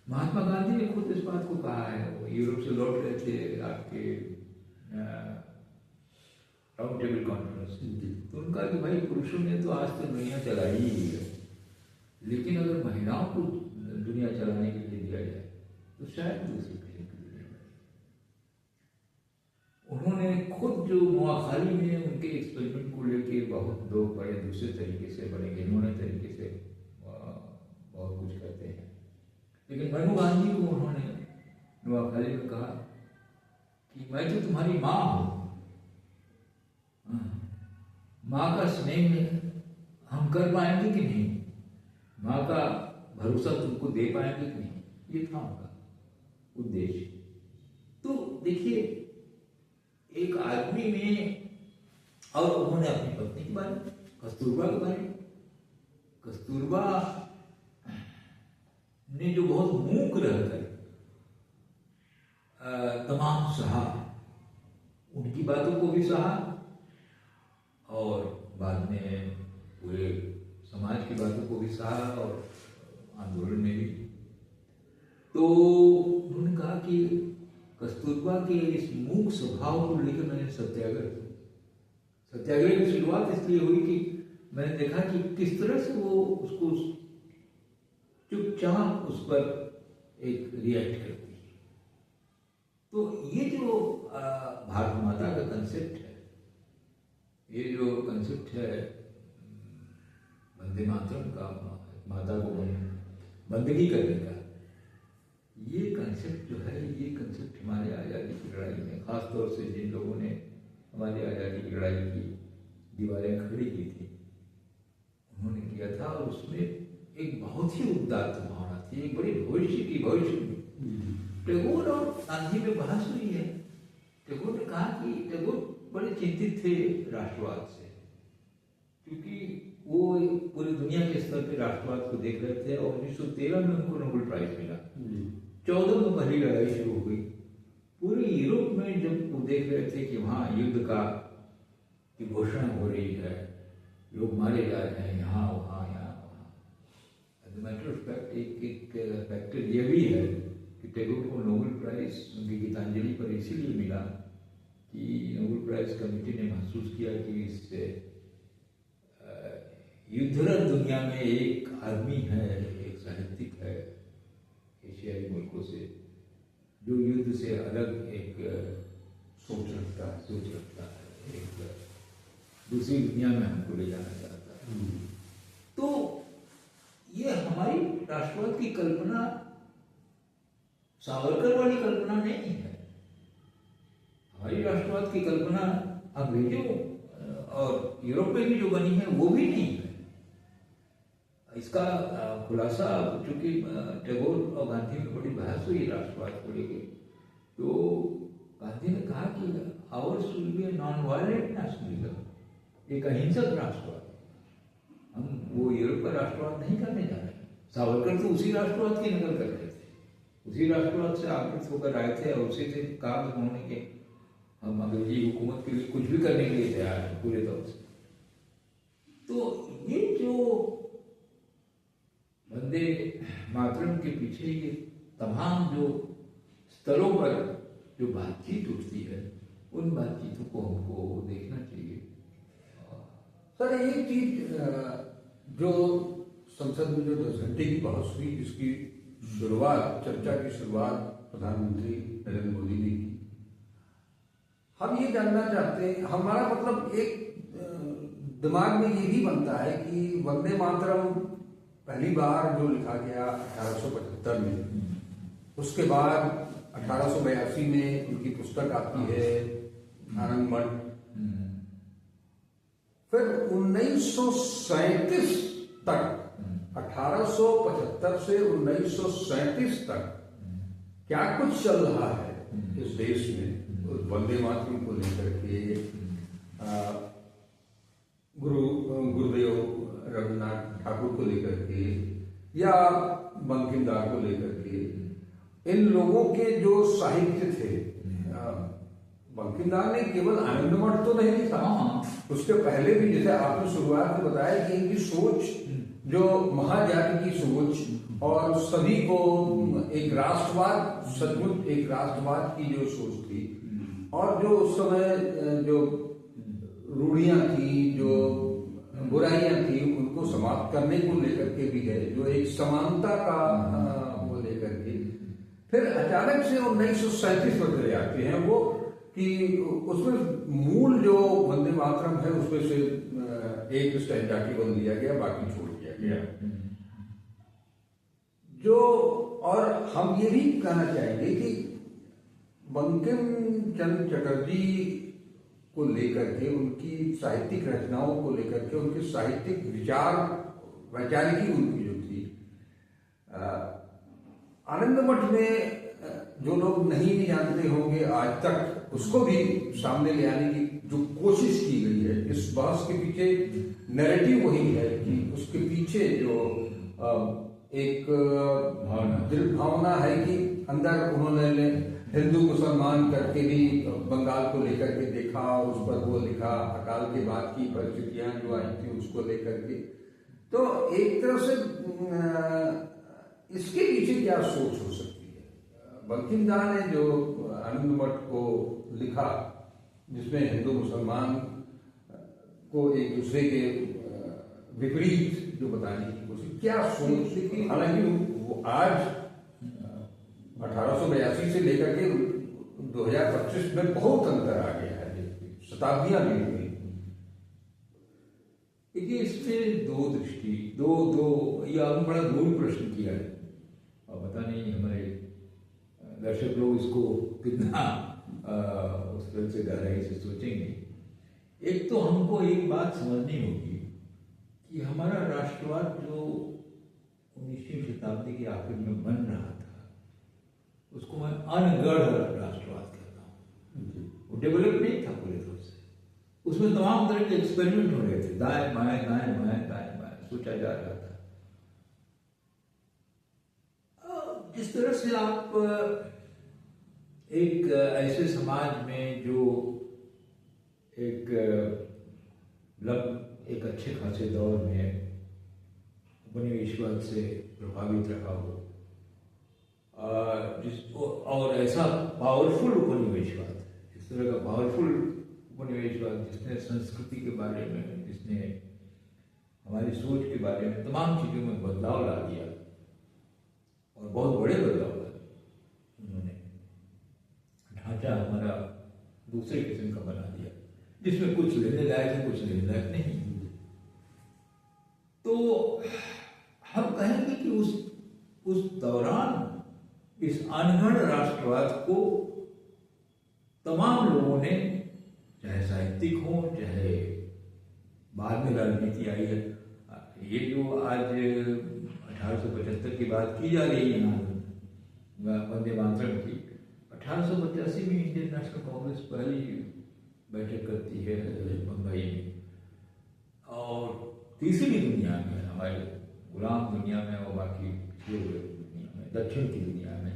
महात्मा गांधी ने खुद इस बात को कहा है। वो यूरोप से लौट रहे थे आपके राउंड टेबल कॉन्फ्रेंस, तो उनका कि भाई पुरुषों ने तो आज तक दुनिया चलाई ही है, लेकिन अगर महिलाओं को दुनिया चलाने के लिए दिया जाए तो शायद दूसरी किस्म की दुनिया बने। उन्होंने खुद जो नोआखाली में उनके एक्सपेरिमेंट को लेके बहुत लोग बड़े दूसरे तरीके से, बड़े घिनौने तरीके से बहुत कुछ कहते हैं, लेकिन मनु गांधी को उन्होंने नोआखाली में कहा कि मैं तो तुम्हारी माँ हूँ, माँ का स्नेह हम कर पाएंगे कि नहीं, माँ का भरोसा तुमको दे पाएंगे कि नहीं, ये था उनका उद्देश्य। तो देखिए, एक आदमी में, और उन्होंने अपनी पत्नी के बारे में, कस्तूरबा के बारे में, कस्तूरबा ने जो बहुत मूक रहकर तमाम सहा, उनकी बातों को भी सहा और बाद में पूरे समाज की बातों को भी सहा और आंदोलन में भी। तो उन्होंने कहा कि कस्तूरबा के इस मूक स्वभाव को लेकर मैंने सत्याग्रह की शुरुआत इसलिए हुई कि मैंने देखा कि किस तरह से वो उसको चुपचाप उस पर एक रिएक्ट करती है। तो ये जो भारत माता का कंसेप्ट है, ये जो कंसेप्ट है वंदे मातरम का, माता को बंदगी करने का, ये कंसेप्ट जो है, ये कंसेप्ट हमारे आज़ादी की लड़ाई में, खासतौर से जिन लोगों ने हमारी आज़ादी की लड़ाई की दीवारें खड़ी की थी, उन्होंने किया था। और उसमें एक बहुत ही उदात्त भावना थी, एक बड़ी भविष्य टैगोर और गांधी में बहस हुई है। टैगोर ने कहा कि टैगोर बड़े चिंतित थे राष्ट्रवाद से, क्योंकि वो पूरी दुनिया के स्तर पे राष्ट्रवाद को देख रहे थे। और 1913 में उनको नोबेल प्राइज मिला। 14 में पहली लड़ाई शुरू हो गई। पूरे यूरोप में जब वो देख रहे थे कि वहाँ युद्ध की घोषणा हो रही है, लोग मारे जा रहे हैं यहाँ वहाँ, as a matter of fact एक फैक्टर ये भी है कि टैगोर को नोबेल प्राइज उनकी गीतांजलि पर इसीलिए मिला कि नोबेल प्राइज कमेटी ने महसूस किया कि इससे युद्धरत दुनिया में एक आदमी है, एक साहित्यिक है एशियाई मुल्कों से, जो युद्ध से अलग एक सोच रखता है, एक दूसरी दुनिया में हमको ले जाना चाहता है। तो ये हमारी राष्ट्रवाद की कल्पना सावरकर वाली कल्पना नहीं है। हमारी राष्ट्रवाद की कल्पना अंग्रेजों और यूरोप में भी जो बनी है वो भी नहीं है। इसका खुलासा, चूंकि टैगोर और गांधी में बड़ी बहस हुई राष्ट्रवाद को लेकर, तो गांधी ने कहा कि hours will be a non violent nationalism, एक अहिंसक राष्ट्रवाद। हम वो यूरोप का राष्ट्रवाद नहीं करने जा रहे। सावरकर तो उसी राष्ट्रवाद की नकल कर रहे थे, उसी राष्ट्रवाद से आकृत होकर आए थे और उसी से कहा उन्होंने कि हम अंग्रेजी हुकूमत के लिए कुछ भी करने के लिए तैयार हैं पूरे तौर से। तो ये जो वंदे मातरम के पीछे ये तमाम जो स्तरों पर जो बातचीत उठती है, उन बातचीतों को हमको देखना चाहिए। सर, एक चीज जो संसद में जो 10 घंटे की बहस हुई, जिसकी शुरुआत, चर्चा की शुरुआत प्रधानमंत्री नरेंद्र मोदी ने की, हम ये जानना चाहते हैं, हमारा मतलब एक दिमाग में ये भी बनता है कि वंदे मातरम पहली बार जो लिखा गया 1875 में, उसके बाद 1882 में उनकी पुस्तक आती है आनंद मठ, फिर 1937 तक, 1875 से 1937 तक क्या कुछ चल रहा है इस देश में वंदे मातरम को लेकर के, गुरुदेव रविन्द्रनाथ ठाकुर को लेकर के या बंकिम दास को लेकर के, इन लोगों के जो साहित्य थे। बंकिम दास ने केवल आनंदमठ तो नहीं लिखा, उसके पहले भी, जैसे आपने शुरुआत में बताया कि इनकी सोच, जो महाजाति की सोच और सभी को एक राष्ट्रवाद, सचमुच एक राष्ट्रवाद की जो सोच थी, और जो उस समय जो रूढ़ियां थी, जो बुराइयां थी, उनको समाप्त करने को लेकर के भी है, जो एक समानता का वो लेकर के, फिर अचानक से 1937 पर चले आते हैं वो, कि उसमें मूल जो वंदे मातरम है उसमें से एक स्टैंजा केवल लिया गया, बाकी छोड़ दिया गया। जो, और हम ये भी कहना चाहेंगे कि बंकिम चंद्र चटर्जी को लेकर के, उनकी साहित्यिक रचनाओं को लेकर के, उनके साहित्यिक विचार, वैचारिकी उनकी जो थी, आनंद मठ में जो लोग नहीं भी जानते होंगे आज तक, उसको भी सामने ले आने की जो कोशिश की गई है, इस बहस के पीछे नैरेटिव वही है कि उसके पीछे जो एक दिल भावना है कि अंदर उन्होंने हिंदू मुसलमान करके भी बंगाल को लेकर के देखा और उस पर वो लिखा, अकाल के बाद की परिस्थितियां जो आई थी उसको लेकर के। तो एक तरह से इसके पीछे क्या सोच हो सकती है? बंकिम दा ने जो आनंद मठ को लिखा, जिसमें हिंदू मुसलमान को एक दूसरे के विपरीत जो बताने की कोशिश, क्या सोच थी? हालांकि वो आज 1882 से लेकर के 2025 में बहुत अंतर आ गया है, शताब्दियां बीत गई। देखिए, इसमें दो या बड़ा गूढ़ प्रश्न किया है और पता नहीं हमारे दर्शक लोग इसको कितना उस तरह से गहराई से सोचेंगे। एक तो हमको एक बात समझनी होगी कि हमारा राष्ट्रवाद जो 19वीं शताब्दी के आखिर में बन रहा था, उसको मैं अनगढ़ राष्ट्रवाद कहता हूँ। वो डेवलप नहीं था पूरे तरह से, उसमें तमाम तरह के एक्सपेरिमेंट हो रहे थे, दाएं बाएं दाएं बाएं दाएं बाएं सोचा जा रहा था। जिस तरह से आप एक ऐसे समाज में जो एक अच्छे खासे दौर में उपनिवेशवाद से प्रभावित रहा हो, और ऐसा पावरफुल उपनिवेशवाद, इस तरह का पावरफुल उपनिवेशवाद जिसने संस्कृति के बारे में, जिसने हमारी सोच के बारे में, तमाम चीज़ों में बदलाव ला दिया और बहुत बड़े बदलाव ला दिए उन्होंने। ढांचा हमारा दूसरे किस्म का बना दिया, जिसमें कुछ लेने लायक है, कुछ लेने लायक नहीं। तो हम कहेंगे कि उस दौरान इस अनगढ़ राष्ट्रवाद को तमाम लोगों ने, चाहे साहित्यिक हो, चाहे बाद में राजनीति आई है, ये जो आज 1875 की बात की जा रही है ना वंदे मातरम की, 1885 में इंडियन नेशनल कांग्रेस पहली बैठक करती है बम्बई में, और तीसरी दुनिया में, हमारे गुलाम दुनिया में और बाकी दुनिया में, दक्षिण की दुनिया में,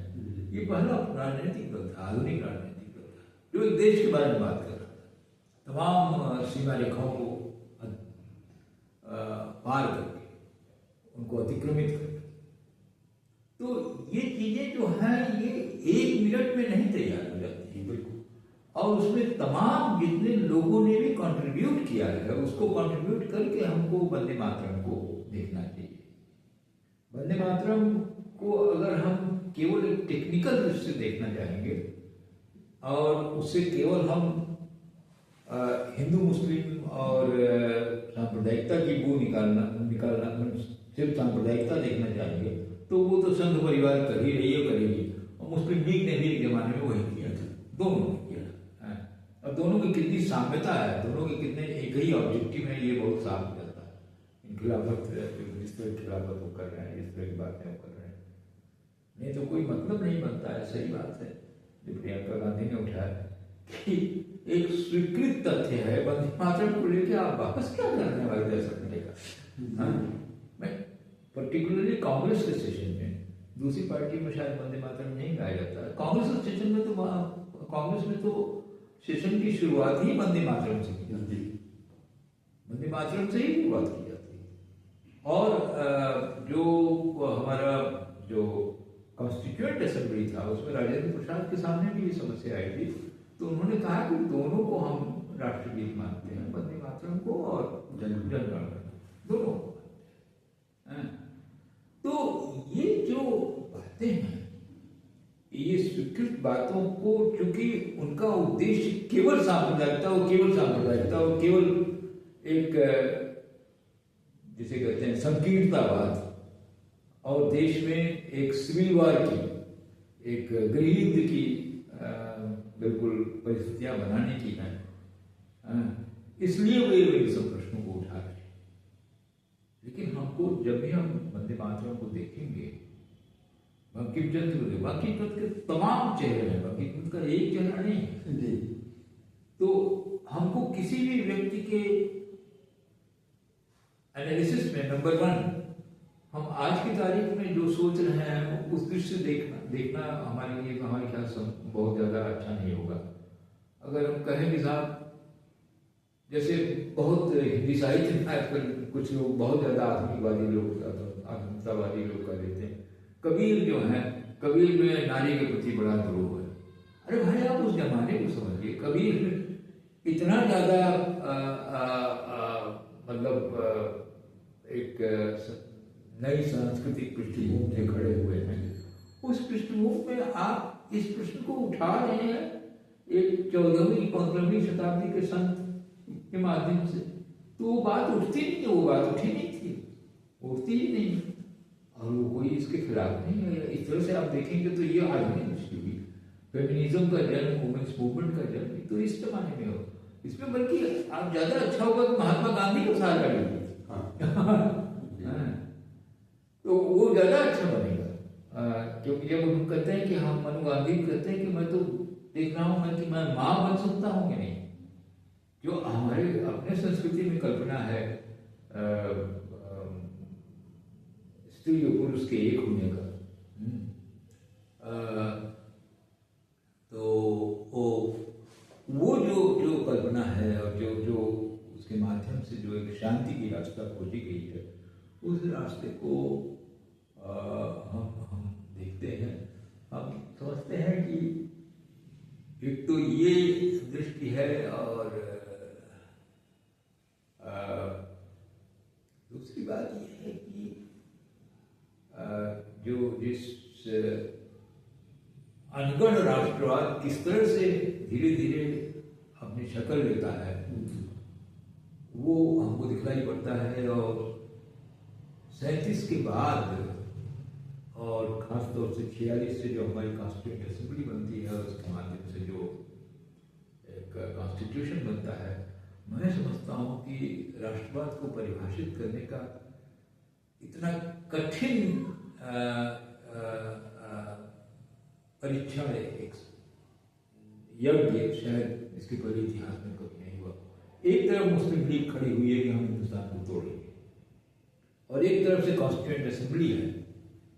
ये पहला राजनीतिक दल था, आधुनिक राजनीतिक दल था, जो एक देश के बारे में बात कर रहा था, तमाम सीमा रेखाओं को पार करके, उनको अतिक्रमित करके। तो ये चीजें जो हैं, ये एक मिनट में नहीं तैयार हो जाती है, बिल्कुल। और उसमें तमाम जितने लोगों ने भी कंट्रीब्यूट किया है, उसको कंट्रीब्यूट करके हमको वंदे मातरम को देखना चाहिए। वंदे मातरम को अगर हम केवल एक टेक्निकल दृष्टि से देखना चाहेंगे और उससे केवल हम हिंदू मुस्लिम और सांप्रदायिकता की बू निकालना सिर्फ सांप्रदायिकता देखना चाहेंगे, तो वो तो संघ परिवार कर ही रही है, करेगी। और मुस्लिम लीग ने भी एक जमाने में वही किया था, दोनों ने किया। अब दोनों की कितनी साम्यता है, दोनों के कितने एक ही ऑब्जेक्टिव है, ये बहुत साफ हो जाता है। खिलाफत, जिस तरह की खिलाफत वो कर रहे हैं, जिस तरह की बातें वो कर रहे हैं, नहीं तो कोई मतलब नहीं बनता है। सही बात है जो प्रियंका गांधी ने उठाया कि एक स्वीकृत तथ्य है, वंदे मातरम को लेकर आप वापस क्या करने वाले दर्शक मिलेगा। मैं पर्टिकुलरली कांग्रेस के सेशन में, दूसरी पार्टी में शायद वंदे मातरम नहीं गाया जाता है, कांग्रेस के सेशन में तो कांग्रेस में तो सेशन की शुरुआत ही वंदे मातरम से की जाती है, वंदे मातरम से ही शुरुआत की जाती है। और जो हमारा जो कॉन्स्टिट्यूएंट असेंबली था, उसमें राजेंद्र प्रसाद के सामने भी ये समस्या आई थी, तो उन्होंने कहा कि दोनों को हम राष्ट्रगीत मानते हैं, वंदे मातरम को और जनगण दोनों को। तो ये जो बातें हैं, ये स्वीकृत बातों को, चूंकि उनका उद्देश्य केवल सांप्रदायिकता और केवल एक जिसे कहते हैं संकीर्णतावाद, और देश में एक सिविल वार की, एक गृहयुद्ध की बिल्कुल परिस्थितियां बनाने की है, इसलिए वे इन सब प्रश्नों को उठा रहे हैं। लेकिन हमको जब भी हम वंदे मातरम को देखेंगे बंकिम चंद्र, बंकिम चंद्र के तमाम चेहरे हैं, बंकिम चंद्र का एक चेहरा नहीं है जी। तो हमको किसी भी व्यक्ति के एनालिसिस में नंबर वन, हम आज की तारीख में जो सोच रहे हैं उस दृष्टि से देखना हमारे लिए हमारे ख्याल से बहुत ज़्यादा अच्छा नहीं होगा। अगर हम कहें कि साहब, जैसे बहुत हिंदी साहित्य में आजकल कुछ लोग बहुत ज़्यादा आधुनिकवादी लोग, आधुनिकतावादी लोग कर देते हैं। कबीर जो है, कबीर में नारी के प्रति बड़ा द्रोह है। अरे भाई, आप उस जमाने को समझिए। कबीर इतना ज़्यादा मतलब एक नई सांस्कृतिक पृष्ठभूमि से खड़े हुए हैं। उस पृष्ठभूमि में आप इस प्रश्न को उठा रहे हैं एक 14वीं 15वीं शताब्दी के संत के माध्यम से, तो वो बात उठती नहीं, वो बात उठी नहीं थी, उठती ही नहीं, और वो कोई इसके खिलाफ नहीं है। इस तरह से आप देखेंगे तो ये आधुनिक दृष्टि हुई। फेमिनिज्म का जन्म, वुमेन्स मूवमेंट का जन्म तो इस जमाने में हो। इसमें बल्कि आप ज्यादा अच्छा होगा कि महात्मा गांधी को सहारा लीजिए तो वो ज्यादा अच्छा बनेगा। क्योंकि जब हम कहते हैं कि हम मनु गांधी कहते हैं कि मैं तो देख रहा हूं कि मैं मां बन सकता हूं कि नहीं, जो हमारे अपने संस्कृति में कल्पना है स्त्री और पुरुष के एक होने का, तो वो जो कल्पना है और जो उसके माध्यम से जो एक शांति की रास्ता खोजी गई है, उस रास्ते को हम देखते हैं। हम समझते हैं कि एक तो ये दृष्टि है, और दूसरी बात ये है कि जो जिस अनगढ़ राष्ट्रवाद किस तरह से धीरे धीरे अपनी शक्ल लेता है, वो हमको दिखलाई पड़ता है। और 37 के बाद, और खासतौर से 46 से जो हमारी कॉन्स्टिट्यूंट असेंबली बनती है, उसके माध्यम से जो एक कॉन्स्टिट्यूशन बनता है, मैं समझता हूँ कि राष्ट्रवाद को परिभाषित करने का इतना कठिन परीक्षण, एक यज्ञ शायद इसके पहले इतिहास में कभी नहीं हुआ। एक तरफ मुस्लिम लीग खड़ी हुई है कि हम हिंदुस्तान को तोड़ेंगे, और एक तरफ से कॉन्स्टिट्यूएंट असेंबली है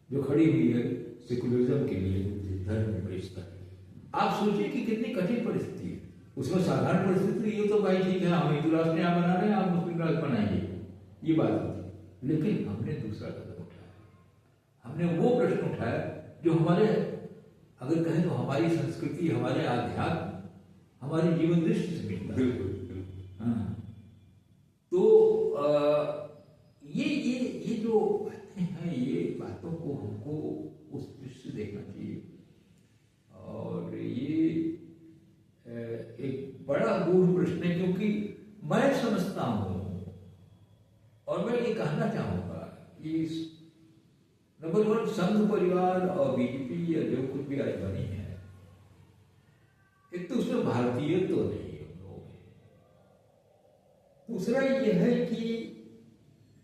जो खड़ी हुई है सेकुलरिज्म के लिए, धर्मनिरपेक्षता के लिए। आप सोचिए कि कितनी कठिन परिस्थिति है। उसमें साधारण परिस्थिति ये तो भाई ठीक है, हम हिंदू राष्ट्र यहाँ बना रहे हैं, आप मुस्लिम राष्ट्र बनाएंगे, ये बात होती। लेकिन हमने दूसरा कदम उठाया, हमने वो प्रश्न उठाया जो हमारे, अगर कहें तो हमारी संस्कृति, हमारे आध्यात्म, हमारी जीवन दृष्टि से मिलता है। बिल्कुल। हाँ, तो ये जो बातें हैं, ये बातों को हमको उस दृष्टि से देखना चाहिए। और ये एक बड़ा गूढ़ प्रश्न है, क्योंकि मैं समझता हूँ, और मैं ये कहना चाहूँगा कि नंबर वन, संघ परिवार और बीजेपी या जो कुछ भी आज बनी है, एक तो उसमें भारतीय तो नहीं है हम लोग। दूसरा ये है कि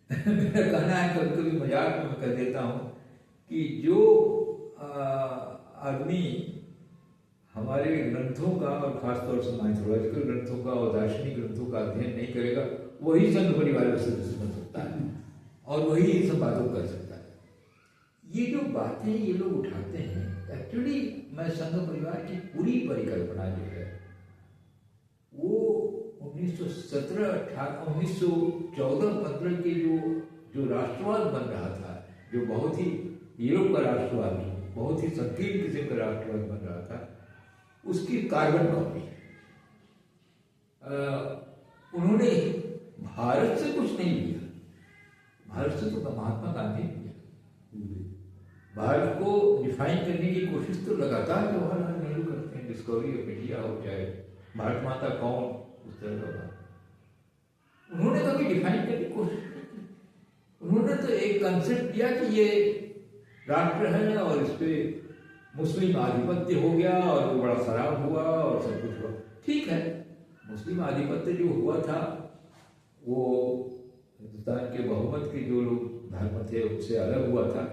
मेरा कहना है, कभी कभी मजाक में मैं कह देता हूँ कि जो आदमी हमारे ग्रंथों का, और खासतौर से माइथोलॉजिकल ग्रंथों का और दार्शनिक ग्रंथों का अध्ययन नहीं करेगा, वही संघ परिवार का सदस्य बन सकता है और वही इन सब बातों कर सकता है। ये जो बातें ये लोग उठाते हैं, एक्चुअली मैं संघ परिवार की पूरी परिकल्पना जो है वो 1917, 1914-15 के जो राष्ट्रवाद बन रहा था, जो बहुत ही यूरोप का राष्ट्रवाद, बहुत ही संकीर्ण किस्म का राष्ट्रवाद बन रहा था, उसकी कार्बन कॉपी। उन्होंने भारत से कुछ नहीं लिया, भारत से तो महात्मा गांधी ने लिया। भारत को डिफाइन करने की कोशिश तो लगातार जवाहरलाल नेहरू करते हैं, डिस्कवरी ऑफ इंडिया हो चाहे भारत माता कौन, उस तरह का बात उन्होंने कभी डिफाइन करने की कोशिश नहीं की। उन्होंने तो एक कंसेप्ट दिया कि ये राष्ट्र है और इस पे मुस्लिम आधिपत्य हो गया और वो बड़ा खराब हुआ और सब कुछ हुआ। ठीक है, मुस्लिम आधिपत्य जो हुआ था वो हिंदुस्तान के बहुमत के जो लोग धर्म थे उससे अलग हुआ था,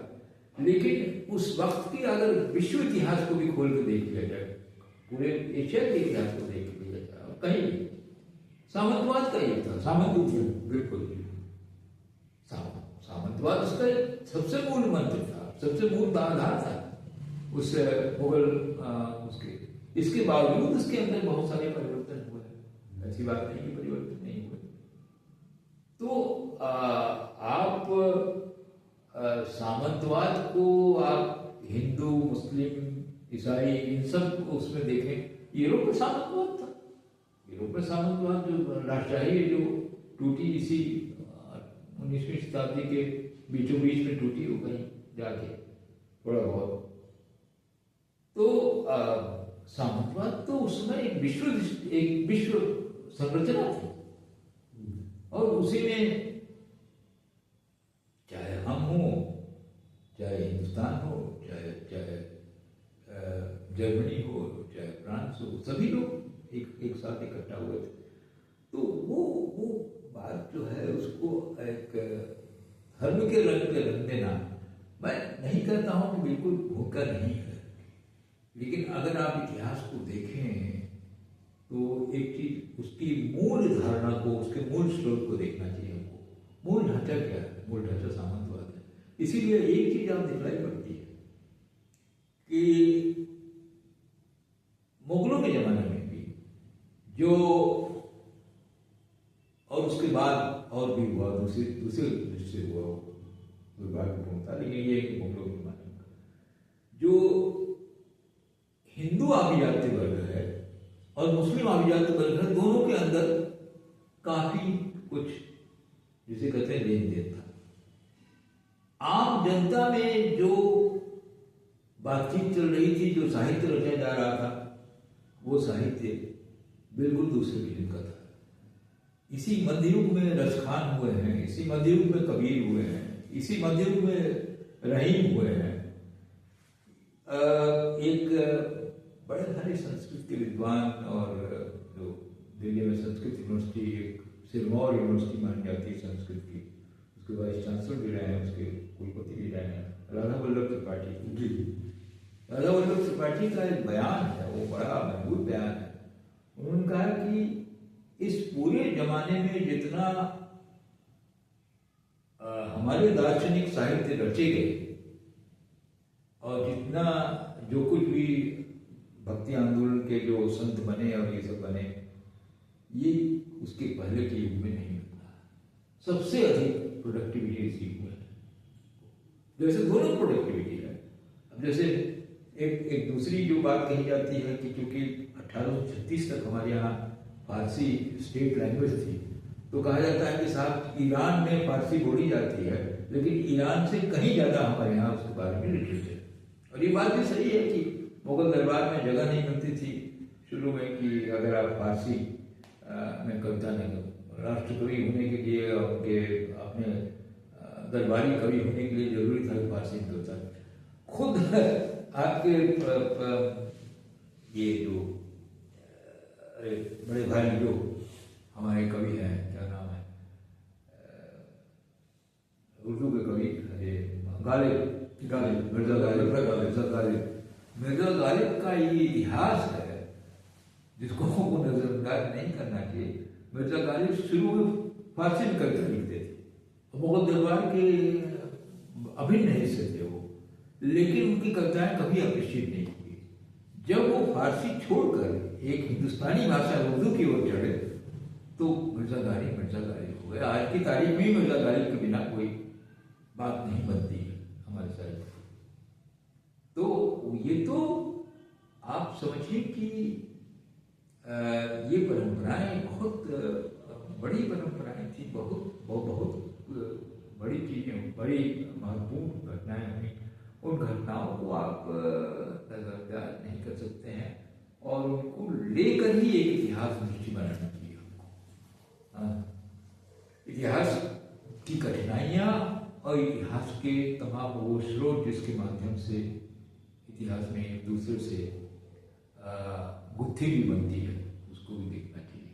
लेकिन उस वक्त की अगर विश्व इतिहास को भी खोल के देख लिया जाए, पूरे एशिया के इतिहास को देख लिया जाए, कहीं सामंतवाद का ये था, सामंत बिल्कुल सामंतवाद उसका सबसे मूल मंत्र था, सबसे मूल आधार था उस मुगल उसके। इसके बावजूद उसके अंदर बहुत सारे परिवर्तन हुए हैं, ऐसी बात नहीं कि परिवर्तन नहीं हुए। तो आप सामंतवाद को आप हिंदू, मुस्लिम, ईसाई इन सब को उसमें देखें। यूरोप में सामंतवाद था, यूरोप में सामंतवाद जो राजशाही जो टूटी इसी 19वीं शताब्दी के बीचों बीच में टूटी हो गई जाके थोड़ा बहुत। तो सामंतवाद तो उसमें एक विश्व संरचना थी, और उसी में चाहे हम हो, चाहे हिंदुस्तान हो, चाहे जर्मनी हो, चाहे फ्रांस हो, सभी लोग एक साथ इकट्ठा हुए थे। तो वो बात जो है उसको एक धर्म के रंग पे रंग देना, मैं नहीं कहता हूं कि बिल्कुल भूखा नहीं है, लेकिन अगर आप इतिहास को देखें तो एक चीज उसकी मूल धारणा को, उसके मूल स्रोत को देखना चाहिए हमको। मूल ढांचा क्या है? मूल ढांचा सामंतवाद है। इसीलिए एक चीज आप दिखलाई पड़ती है कि मुगलों के जमाने में भी जो, और उसके बाद और भी हुआ, दूसरे दृष्टि हुआ, दुर्भाग्यपूर्ण था, लेकिन ये मुगलों के जमाने में जो हिंदू अभिजात्य वर्ग है और मुस्लिम अभिजात्य वर्ग है, दोनों के अंदर काफी कुछ जिसे कहते हैं लेन देन था। आम जनता में जो बातचीत चल रही थी, जो साहित्य रचा जा रहा था, वो साहित्य बिल्कुल दूसरे विजन का था। इसी मध्ययुग में रसखान हुए हैं, इसी मध्ययुग में कबीर हुए हैं, इसी मध्ययुग में रहीम हुए हैं। एक बड़े सारे संस्कृत के विद्वान, और जो दिल्ली में संस्कृत यूनिवर्सिटी, एक सिरमौर यूनिवर्सिटी मानी जाती है संस्कृत की, उसके वाइस चांसलर भी रहे हैं, उसके कुलपति भी रहे हैं, राधा वल्लभ त्रिपाठी जी। राधा वल्लभ त्रिपाठी का एक बयान है, वो बड़ा मजबूत बयान है। उन्होंने कहा कि इस पूरे जमाने में जितना हमारे दार्शनिक साहित्य रचे गए और जितना जो कुछ भी भक्ति आंदोलन के जो संत बने और ये सब बने, ये उसके पहले के युग में नहीं हुआ। सबसे अधिक प्रोडक्टिविटी इसी में है। जैसे दोनों प्रोडक्टिविटी है। अब जैसे एक दूसरी जो बात कही जाती है कि क्योंकि 1836 तक हमारे यहाँ फारसी स्टेट लैंग्वेज थी, तो कहा जाता है कि साहब ईरान में फारसी बोली जाती है, लेकिन ईरान से कहीं ज्यादा हमारे यहाँ उसके बारे में लिटरेचर। और ये बात भी सही है कि मुगल दरबार में जगह नहीं मिलती थी शुरू में कि अगर आप फारसी में कविता नहीं, राष्ट्रकवि होने के लिए, उनके अपने दरबारी कवि होने के लिए जरूरी था कि फारसी में कविता। खुद आपके ये जो बड़े भाई जो हमारे कवि हैं, क्या नाम है, उर्दू के कवि, मिर्जा गालिब का ये इतिहास है जिसको वो नजरअंदाज नहीं करना चाहिए। मिर्जा गालिब शुरू में फारसी में कविता लिखते थे, मुगल दरबार के अभिन्न हिस्से थे वो, लेकिन उनकी कविताएं कभी अप्रिशिएट नहीं हुई। जब वो फारसी छोड़कर एक हिंदुस्तानी भाषा उर्दू की ओर चढ़े तो मिर्जा गालिब हो गए। आज की तारीख में मिर्जा गालिब के बिना कोई बात नहीं बनती है हमारे साहित्य। तो ये तो आप समझिए कि ये परंपराएं बहुत बड़ी परंपराएं थी, बहुत बड़ी चीजें, बड़ी महत्वपूर्ण घटनाएं हुई। उन घटनाओं को आप नजरअंदाज नहीं कर सकते हैं और उनको लेकर ही एक इतिहास दृष्टि बनाना चाहिए हमको। इतिहास की कठिनाइयां और इतिहास के तमाम वो स्रोत जिसके माध्यम से इतिहास में एक दूसरे से गुत्थी भी बनती है, उसको भी देखना चाहिए।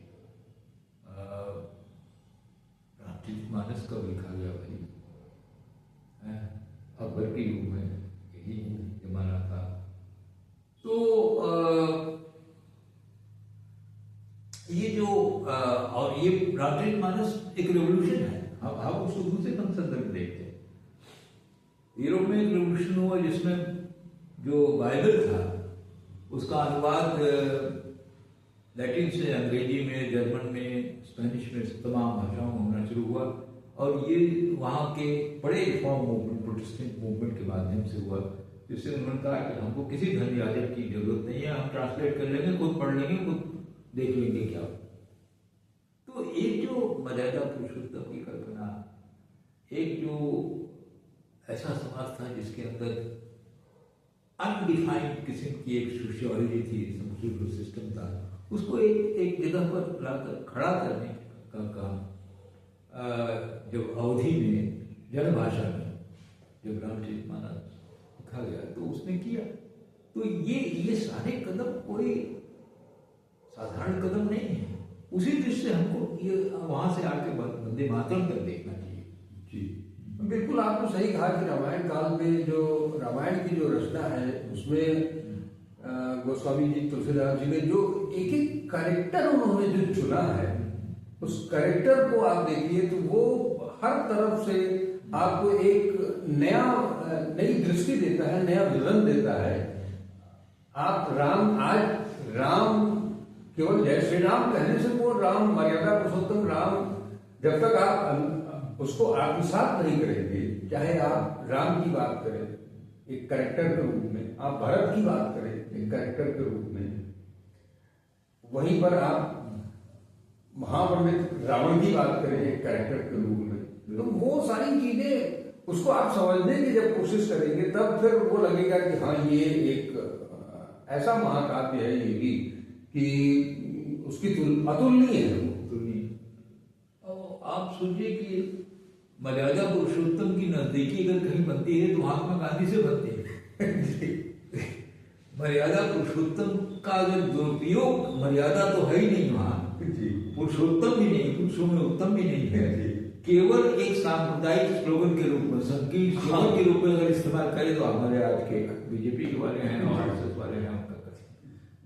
रामचरितमानस कब लिखा गया भाई? अकबर के युग में यही जमाना था। तो ये जो और ये रामचरितमानस एक रेवोल्यूशन है। हम उसको दूसरे संदर्भ में देखते हैं। यूरोप में एक रेवोल्यूशन हुआ जिसमें जो बाइबल था उसका अनुवाद लैटिन से अंग्रेजी में, जर्मन में, स्पेनिश में, तमाम भाषाओं में होना शुरू हुआ। और ये वहाँ के बड़े रिफॉर्म मूवमेंट, प्रोटेस्टेंट मूवमेंट के माध्यम से हुआ, जिससे उन्होंने कहा कि हमको किसी धर्म याजक की जरूरत नहीं है, हम ट्रांसलेट कर लेंगे, खुद पढ़ लेंगे, खुद देख लेंगे क्या। तो एक जो मर्यादा पुरुषोत्तम की कल्पना, एक जो ऐसा समाज था जिसके अंदर अनडिफाइंड किस्म की एक सोशियोलॉजी थी, सोशल सिस्टम था, उसको एक जगह पर लाकर खड़ा करने का काम जब अवधि में जन भाषा में जब रामचरितमानस लिखा गया तो उसने किया। तो ये सारे कदम कोई साधारण कदम नहीं है। उसी दृष्टि से हमको ये वहां से आके वंदे मातरम तक देखना चाहिए। जी बिल्कुल, आपने सही कहा कि रामायण काल में जो रामायण की जो रचना है उसमें गोस्वामी जी, तुलसीदास जी ने जो एक एक कैरेक्टर उन्होंने जो चुना है, उस कैरेक्टर को आप देखिए तो वो हर तरफ से आपको एक नई दृष्टि देता है, नया विजन देता है। आप राम केवल जय श्री राम कहने से वो राम, मर्यादा पुरुषोत्तम राम, जब तक आप उसको आत्मसात नहीं करेंगे, चाहे आप राम की बात करें एक कैरेक्टर के रूप में, आप भरत की बात करें एक कैरेक्टर के रूप में, वहीं पर आप महापंडित रावण की बात करें एक कैरेक्टर के रूप में, तो वो सारी चीजें उसको आप समझने की जब कोशिश करेंगे तब फिर वो लगेगा कि हाँ ये एक ऐसा महाकाव्य है ये भी कि उसकी अतुलनीय है वो। आप सोचिए कि मर्यादा पुरुषोत्तम की नजदीकी अगर कहीं बनती है तो महात्मा गांधी से बनती है। मर्यादा पुरुषोत्तम का अगर दुरुपयोग, मर्यादा तो है ही नहीं वहां, पुरुषोत्तम भी नहीं, पुरुषों में उत्तम भी नहीं है, केवल एक सांप्रदायिक स्लोगन के रूप में, संकीर्ण स्लोगन के रूप में अगर इस्तेमाल करें तो हमारे आज के बीजेपी के वाले हैं और आरएसएस वाले हैं, उनका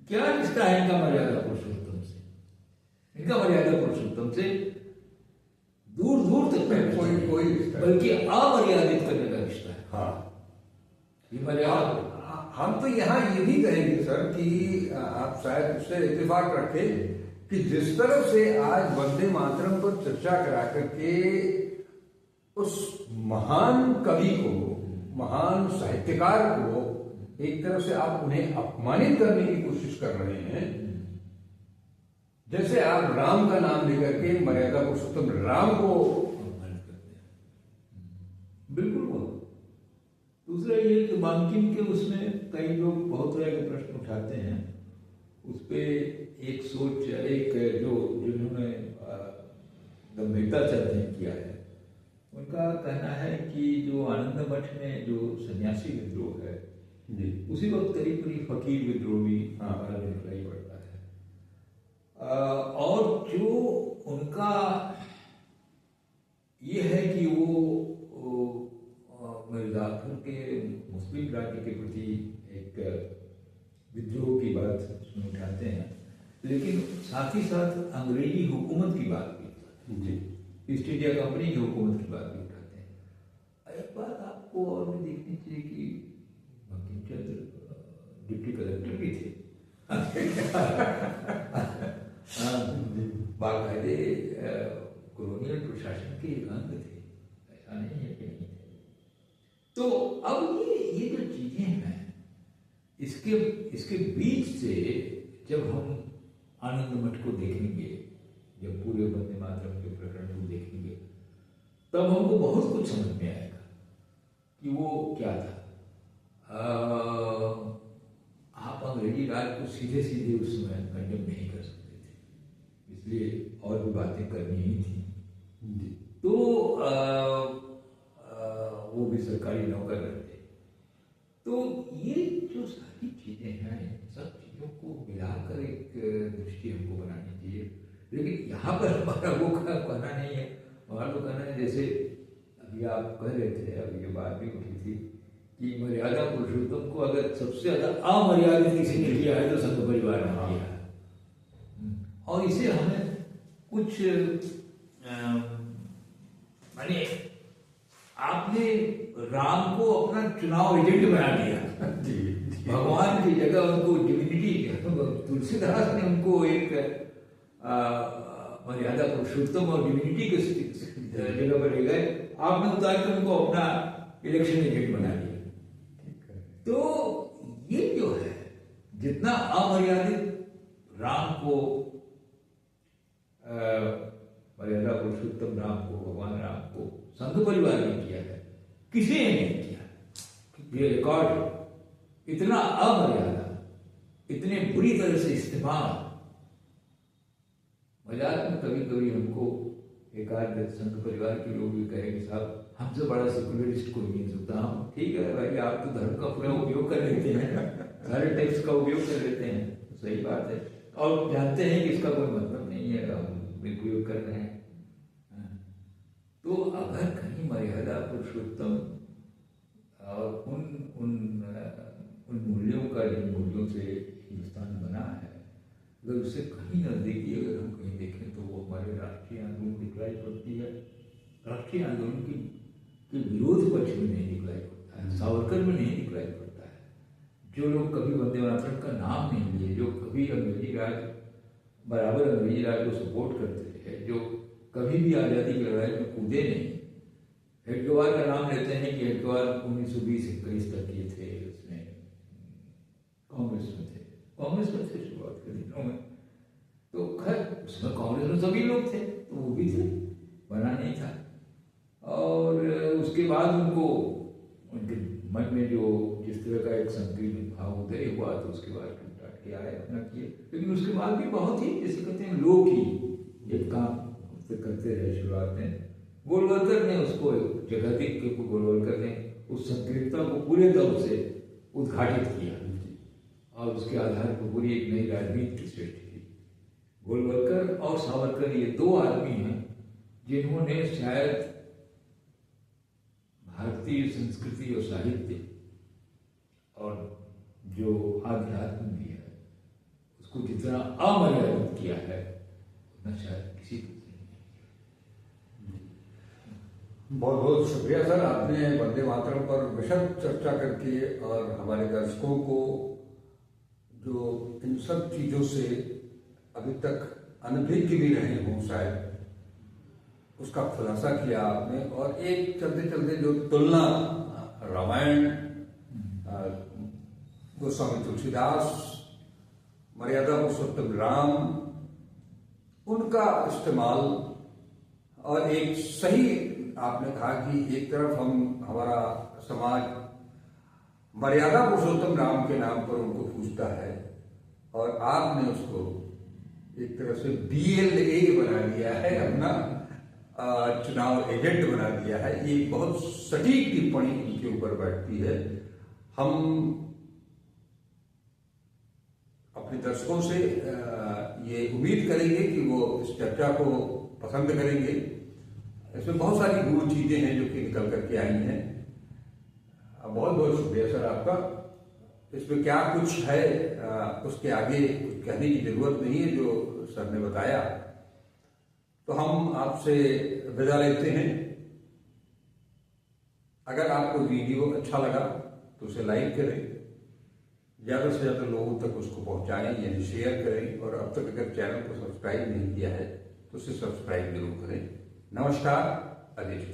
क्या रिश्ता है इनका मर्यादा पुरुषोत्तम से? इनका मर्यादा पुरुषोत्तम से दूर दूर तक कोई रिश्ता, बल्कि अमर्यादित करने का रिश्ता है। हाँ, ये मर्यादा। हम तो यहाँ ये भी कहेंगे सर कि आप शायद उससे इत्तेफाक रखें कि जिस तरह से आज वंदे मातरम पर चर्चा करा करके उस महान कवि को, महान साहित्यकार को एक तरह से आप उन्हें अपमानित करने की कोशिश कर रहे हैं, जैसे आप राम का नाम लेकर के मर्यादा पुरुषोत्तम राम को अपमानित करते हैं। बिल्कुल वो। दूसरा ये कि बांकिम के उसमें कई लोग बहुत तरह के प्रश्न उठाते हैं, उस पे एक सोच, एक जो जिन्होंने गंभीरता से अध्ययन किया है, उनका कहना है कि जो आनंद मठ में जो सन्यासी विद्रोह है जी, उसी वक्त करीब करीब फकीर विद्रोह भी हमारा दिखलाई पड़ता है। और जो उनका ये है कि वो मिर्जापुर के मुस्लिम राज्य के प्रति एक विद्रोह की बात उसमें उठाते हैं, लेकिन साथ ही साथ अंग्रेजी हुकूमत की बात भी उठाते हैं, जी, ईस्ट इंडिया कंपनी की हुकूमत की बात भी उठाते हैं। एक बात आपको और भी देखनी चाहिए कि बंकिम चंद्र डिप्टी कलेक्टर भी थे, बाकायदे कॉलोनियल प्रशासन के अंग थे, ऐसा नहीं है कि नहीं थे। तो अब ये जो चीजें हैं, इसके बीच से जब हम आनंद मठ को देखेंगे, जब पूरे वंदे मातरम के प्रकरण को देखेंगे, तब हमको बहुत कुछ समझ में आएगा कि वो क्या था। आप अंग्रेजी राज को सीधे सीधे उस समय कंडेम नहीं कर सकते थे, इसलिए और भी बातें करनी ही थी। तो वो भी सरकारी नौकर रहते। तो ये जो सारी चीजें हैं, सब चीजों को मिलाकर एक दृष्टि हमको बनानी चाहिए। लेकिन यहाँ पर हमारा वो कहना नहीं है, हमारा तो कहना है जैसे ये आप कह रहे थे, अभी ये बात भी उठी थी कि मर्यादा पुरुषोत्तम को अगर सबसे ज्यादा अमर्यादित किसी ने किया है तो संघ परिवार ने किया है। और इसे हमें कुछ माने आपने राम को अपना चुनाव एजेंट बना दिया। भगवान की जगह उनको डिविनिटी, तुलसीदास ने उनको एक मर्यादा पुरुषोत्तम और डिविनिटी के जगह पर ले गए, आपने उतार के उनको अपना इलेक्शन एजेंट बना दिया। तो ये जो है, जितना अमर्यादित राम को, मर्यादा पुरुषोत्तम राम को, भगवान राम को संघ परिवार ने किया है, किसी ने नहीं किया। ये रिकॉर्ड है। इतना अमर्यादा, इतने बुरी तरह से इस्तेमाल। मजाक में कभी कभी हमको एक आध संघ परिवार के लोग भी कहेंगे, साहब हमसे बड़ा सेकुलरिस्ट कोई नहीं सकता। हम ठीक है भाई, आप तो धर्म का पूरा उपयोग कर लेते हैं, सारे टेक्स्ट का उपयोग कर लेते हैं, सही बात है, और जानते हैं कि इसका कोई मतलब नहीं है, हम उपयोग कर रहे हैं। तो अगर कहीं मर्यादा पुरुषोत्तम और उन मूल्यों का, जिन मूल्यों से हिंदुस्तान बना है, अगर उससे कहीं नजदीकी अगर हम कहीं देखें तो वो हमारे राष्ट्रीय आंदोलन दिखलाई पड़ती है। राष्ट्रीय आंदोलन के विरोध पक्ष में नहीं दिखलाई पड़ता है, सावरकर में नहीं दिखलाई पड़ता है। जो लोग कभी वंदे मातरम का नाम नहीं लिए, जो कभी अंग्रेजी राज, बराबर अंग्रेजी राज को सपोर्ट करते थे, जो कभी भी आज़ादी की लड़ाई में कूदे नहीं, हेडगेवार का नाम लेते हैं कि हेडगेवार 1920-21 तक ये थे, उसमें कांग्रेस में थे शुरुआत के दिनों में। तो खैर उसमें कांग्रेस में सभी लोग थे, तो वो भी थे, बना नहीं था। और उसके बाद उनको, उनके मन में जो जिस तरह का एक संकीर्ण भाव उदय हुआ, तो उसके बाद टाट के आए, अपना किए। लेकिन उसके बाद भी बहुत ही, जैसे कहते हैं, लोग ही एक काम करते रहे। शुरुआत में गोलवलकर ने उसको जगह देख के, गोलवलकर ने उस संकीर्णता को पूरे दम से उद्घाटित किया और उसके आधार पर पूरी एक नई राजनीति की सृष्टि की। गोलवलकर और सावरकर ये दो आदमी हैं जिन्होंने शायद भारतीय संस्कृति और साहित्य और जो आध्यात्म भी है उसको जितना अमर्यादित किया है, उतना शायद किसी को नहीं। बहुत बहुत शुक्रिया सर, आपने वंदे मातरम पर विशद चर्चा करके और हमारे दर्शकों को जो इन सब चीज़ों से अभी तक अनभिज्ञ भी रहे हों शायद, उसका खुलासा किया आपने। और एक चलते चलते जो तुलना रामायण, गोस्वामी तुलसीदास, मर्यादा पुरुषोत्तम राम, उनका इस्तेमाल, और एक सही, आपने कहा कि एक तरफ हमारा समाज मर्यादा पुरुषोत्तम राम के नाम पर उनको पूछता है, और आपने उसको एक तरह से BLA बना दिया है, अपना चुनाव एजेंट बना दिया है। ये बहुत सटीक टिप्पणी इनके ऊपर बैठती है। हम अपने दर्शकों से ये उम्मीद करेंगे कि वो इस चर्चा को पसंद करेंगे। इसमें बहुत सारी गूढ़ चीजें हैं जो कि निकल करके आई हैं। बहुत बहुत शुक्रिया सर आपका। इसमें क्या कुछ है उसके आगे कुछ कहने की जरूरत नहीं है, जो सर ने बताया। तो हम आपसे विदा लेते हैं। अगर आपको वीडियो अच्छा लगा तो उसे लाइक करें, ज़्यादा से ज़्यादा लोगों तक उसको पहुंचाएं, यानी शेयर करें। और अब तक अगर चैनल को सब्सक्राइब नहीं किया है तो उसे सब्सक्राइब जरूर करें। नमस्कार, अजय।